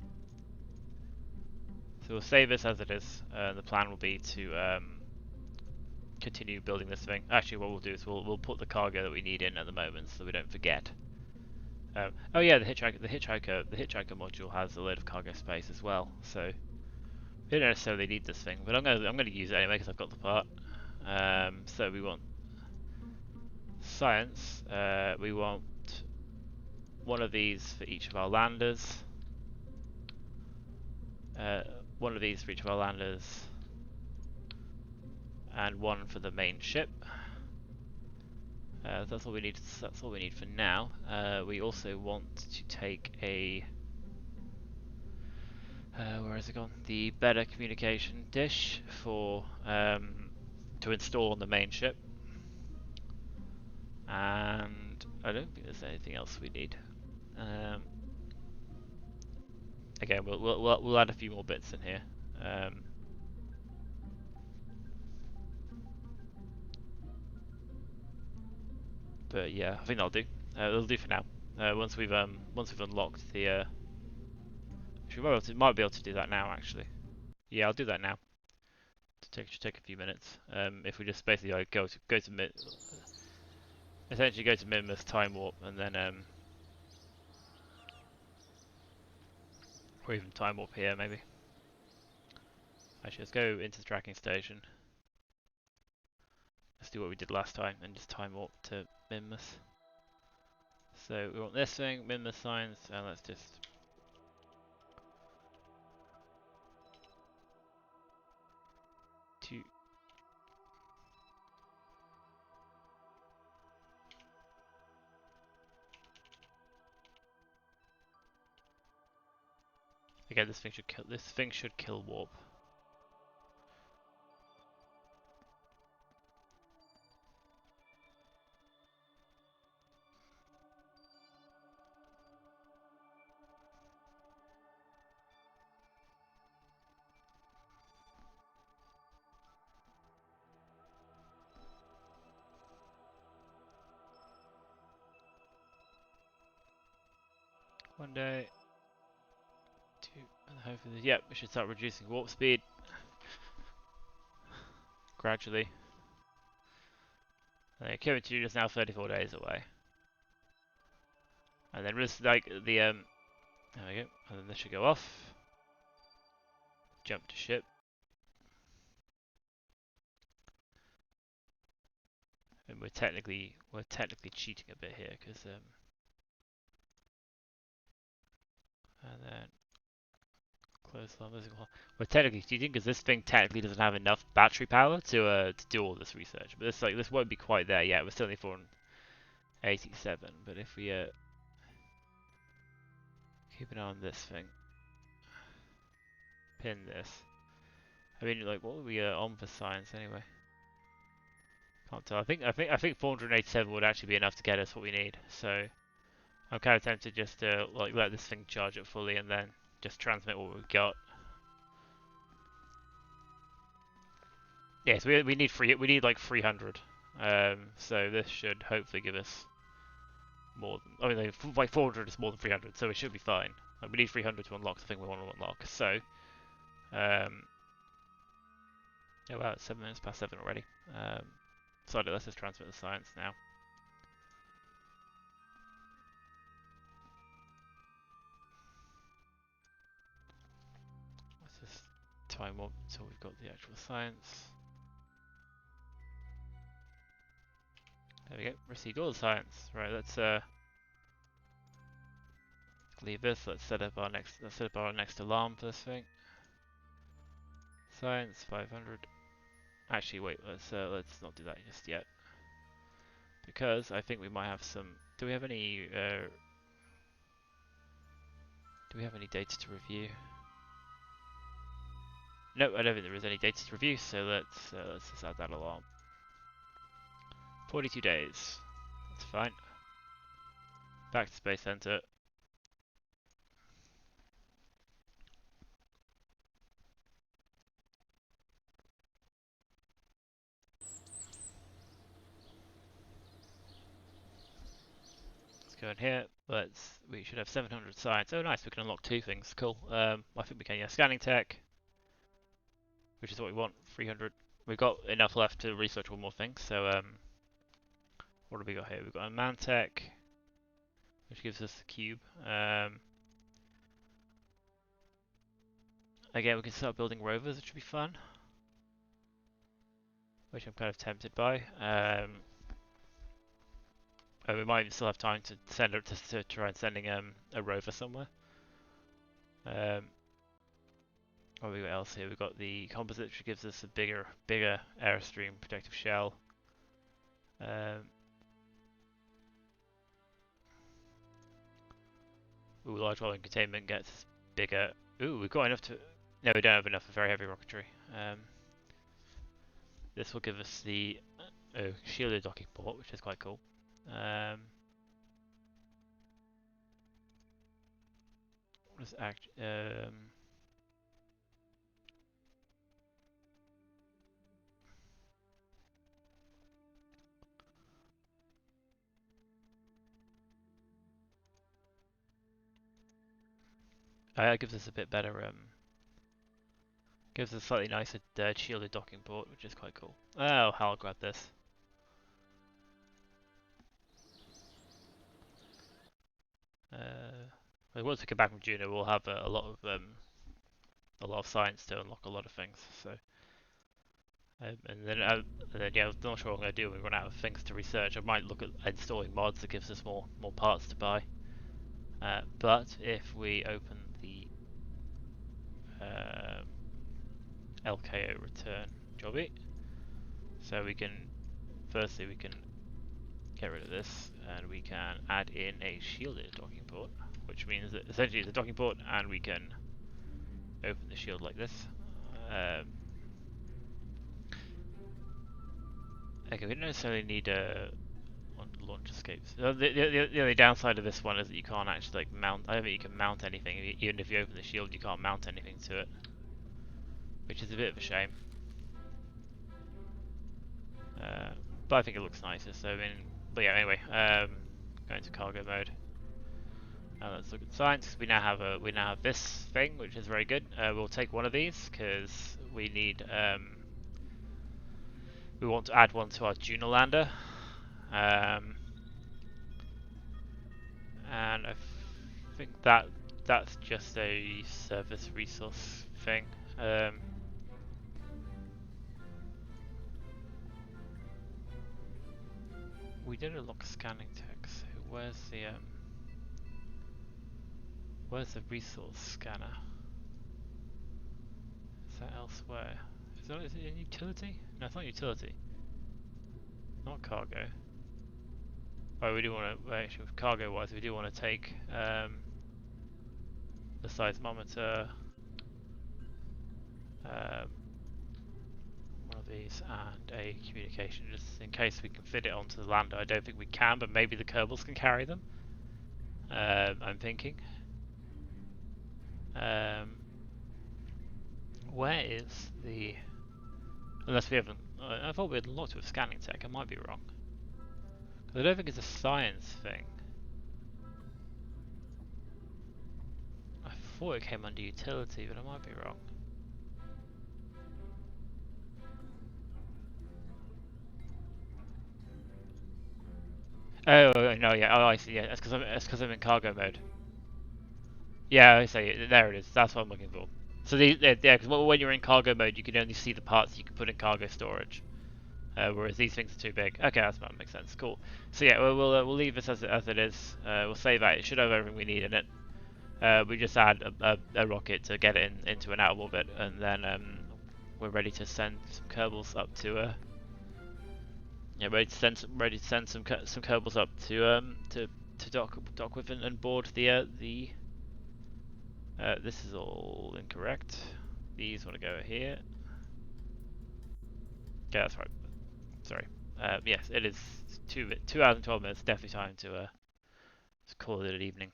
So we'll save this as it is. The plan will be to continue building this thing. Actually, what we'll do is we'll put the cargo that we need in at the moment, so we don't forget. Oh yeah, the hitchhiker module has a load of cargo space as well. So we don't necessarily need this thing, but I'm gonna use it anyway because I've got the part. So we want science. We want one of these for each of our landers. One of these for each of our landers, and one for the main ship. That's all we need. That's all we need for now. We also want to take a where has it gone? The better communication dish for to install on the main ship. And I don't think there's anything else we need. Again, we'll add a few more bits in here. But yeah, I think that'll do. It'll do for now. Once we've unlocked the, we might be able to do that now actually. Yeah, I'll do that now. Should take a few minutes. If we just basically like, essentially go to Minmus, time warp, and then or even time warp here maybe. Actually, let's go into the tracking station. Let's do what we did last time and just time warp to Minmus. So we want this thing, Minmus signs, and let's just two. Again, this thing should kill warp. One day, two, and hopefully, yep, we should start reducing warp speed gradually. And Kyoto is now 34 days away. And then just like the there we go, and then this should go off. Jump to ship. And we're technically cheating a bit here because and then close on this. We're technically cheating because this thing technically doesn't have enough battery power to do all this research. But this won't be quite there yet. We're still only 487. But if we keep an eye on this thing, pin this. I mean, like, what were we on for science anyway? Can't tell. I think 487 would actually be enough to get us what we need. So I'm kind of tempted just to like let this thing charge up fully and then just transmit what we've got. Yes, we need like 300. So this should hopefully give us more than, I mean, like 400 is more than 300, so it should be fine. Like, we need 300 to unlock the thing we want to unlock. So, yeah, well, it's 7 minutes past 7 already. So let's just transmit the science now. Let's just time warp until we've got the actual science. There we go. Received all the science. Right, let's leave this. Let's set up our next alarm for this thing. Science 500. Actually, wait. Let's not do that just yet, because I think we might have some. Do we have any? Do we have any data to review? No, I don't think there is any data to review. So let's just add that alarm. 42 days. That's fine. Back to Space Center. Let's go in here. We should have 700 science. Oh, nice. We can unlock 2 things. Cool. I think we can. Yeah, scanning tech, which is what we want. 300. We've got enough left to research one more thing. So what have we got here? We've got a Mantech, which gives us the cube. Again, we can start building rovers, which should be fun. Which I'm kind of tempted by. We might even still have time to send to try and sending a rover somewhere. What have we got else here? We've got the composite, which gives us a bigger airstream protective shell. Large volume containment gets bigger. Ooh, we've got enough to. No, we don't have enough for very heavy rocketry. This will give us the shielded docking port, which is quite cool. What is act? Gives us a bit better. Gives us a slightly nicer shielded docking port, which is quite cool. Oh, I'll grab this. Once we get back from Duna, we'll have a lot of science to unlock a lot of things. So, and then yeah, I'm not sure what I'm gonna do when we run out of things to research. I might look at installing mods that gives us more parts to buy. But if we open the LKO Return Jobby, so we can firstly we can get rid of this, and we can add in a shielded docking port, which means that essentially it's a docking port, and we can open the shield like this. Okay, we don't necessarily need launch escapes. The only downside of this one is that you can't actually like mount. I don't think you can mount anything. Even if you open the shield, you can't mount anything to it, which is a bit of a shame. But I think it looks nicer. So I mean, but yeah. Anyway, going to cargo mode. Let's look at science. We now have this thing, which is very good. We'll take one of these because we need. We want to add one to our Duna lander. And I think that's just a service resource thing. We did unlock scanning tech, so where's the resource scanner? Is that elsewhere? Is it in utility? No, it's not utility. Not cargo. Oh, we do want to, actually, cargo-wise, we do want to take the seismometer, one of these, and a communication, just in case we can fit it onto the lander. I don't think we can, but maybe the Kerbals can carry them. I'm thinking. Where is the... Unless we haven't... I thought we had lots with scanning tech, I might be wrong. I don't think it's a science thing. I thought it came under utility, but I might be wrong. Oh no, yeah. Oh, I see. Yeah, that's because I'm in cargo mode. Yeah, I see. There it is. That's what I'm looking for. So yeah, because when you're in cargo mode, you can only see the parts you can put in cargo storage. whereas these things are too big. Okay, that makes sense. Cool. So yeah, we'll leave this as it is. We'll save that. It should have everything we need in it. We just add a rocket to get it into an out of orbit, and then we're ready to send some Kerbals up to. Yeah, ready to send some Kerbals up to dock with and board the. This is all incorrect. These want to go here. Yeah, that's right. Sorry. Yes, it is 2 hours and 12 minutes. Definitely time to call it an evening.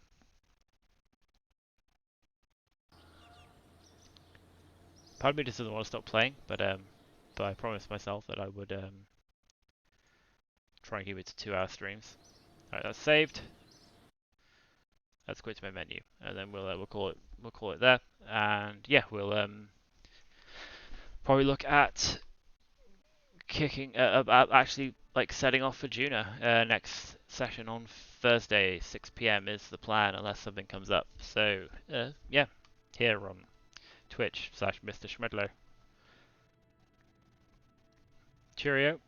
Part of me just doesn't want to stop playing, but I promised myself that I would try and keep it to 2 hour streams. Alright, that's saved. Let's quit to my menu, and then we'll call it there. And yeah, we'll probably look at kicking actually like setting off for Duna next session on Thursday, 6 p.m. is the plan, unless something comes up. So yeah, here on Twitch/Mr. Schmedlow. Cheerio.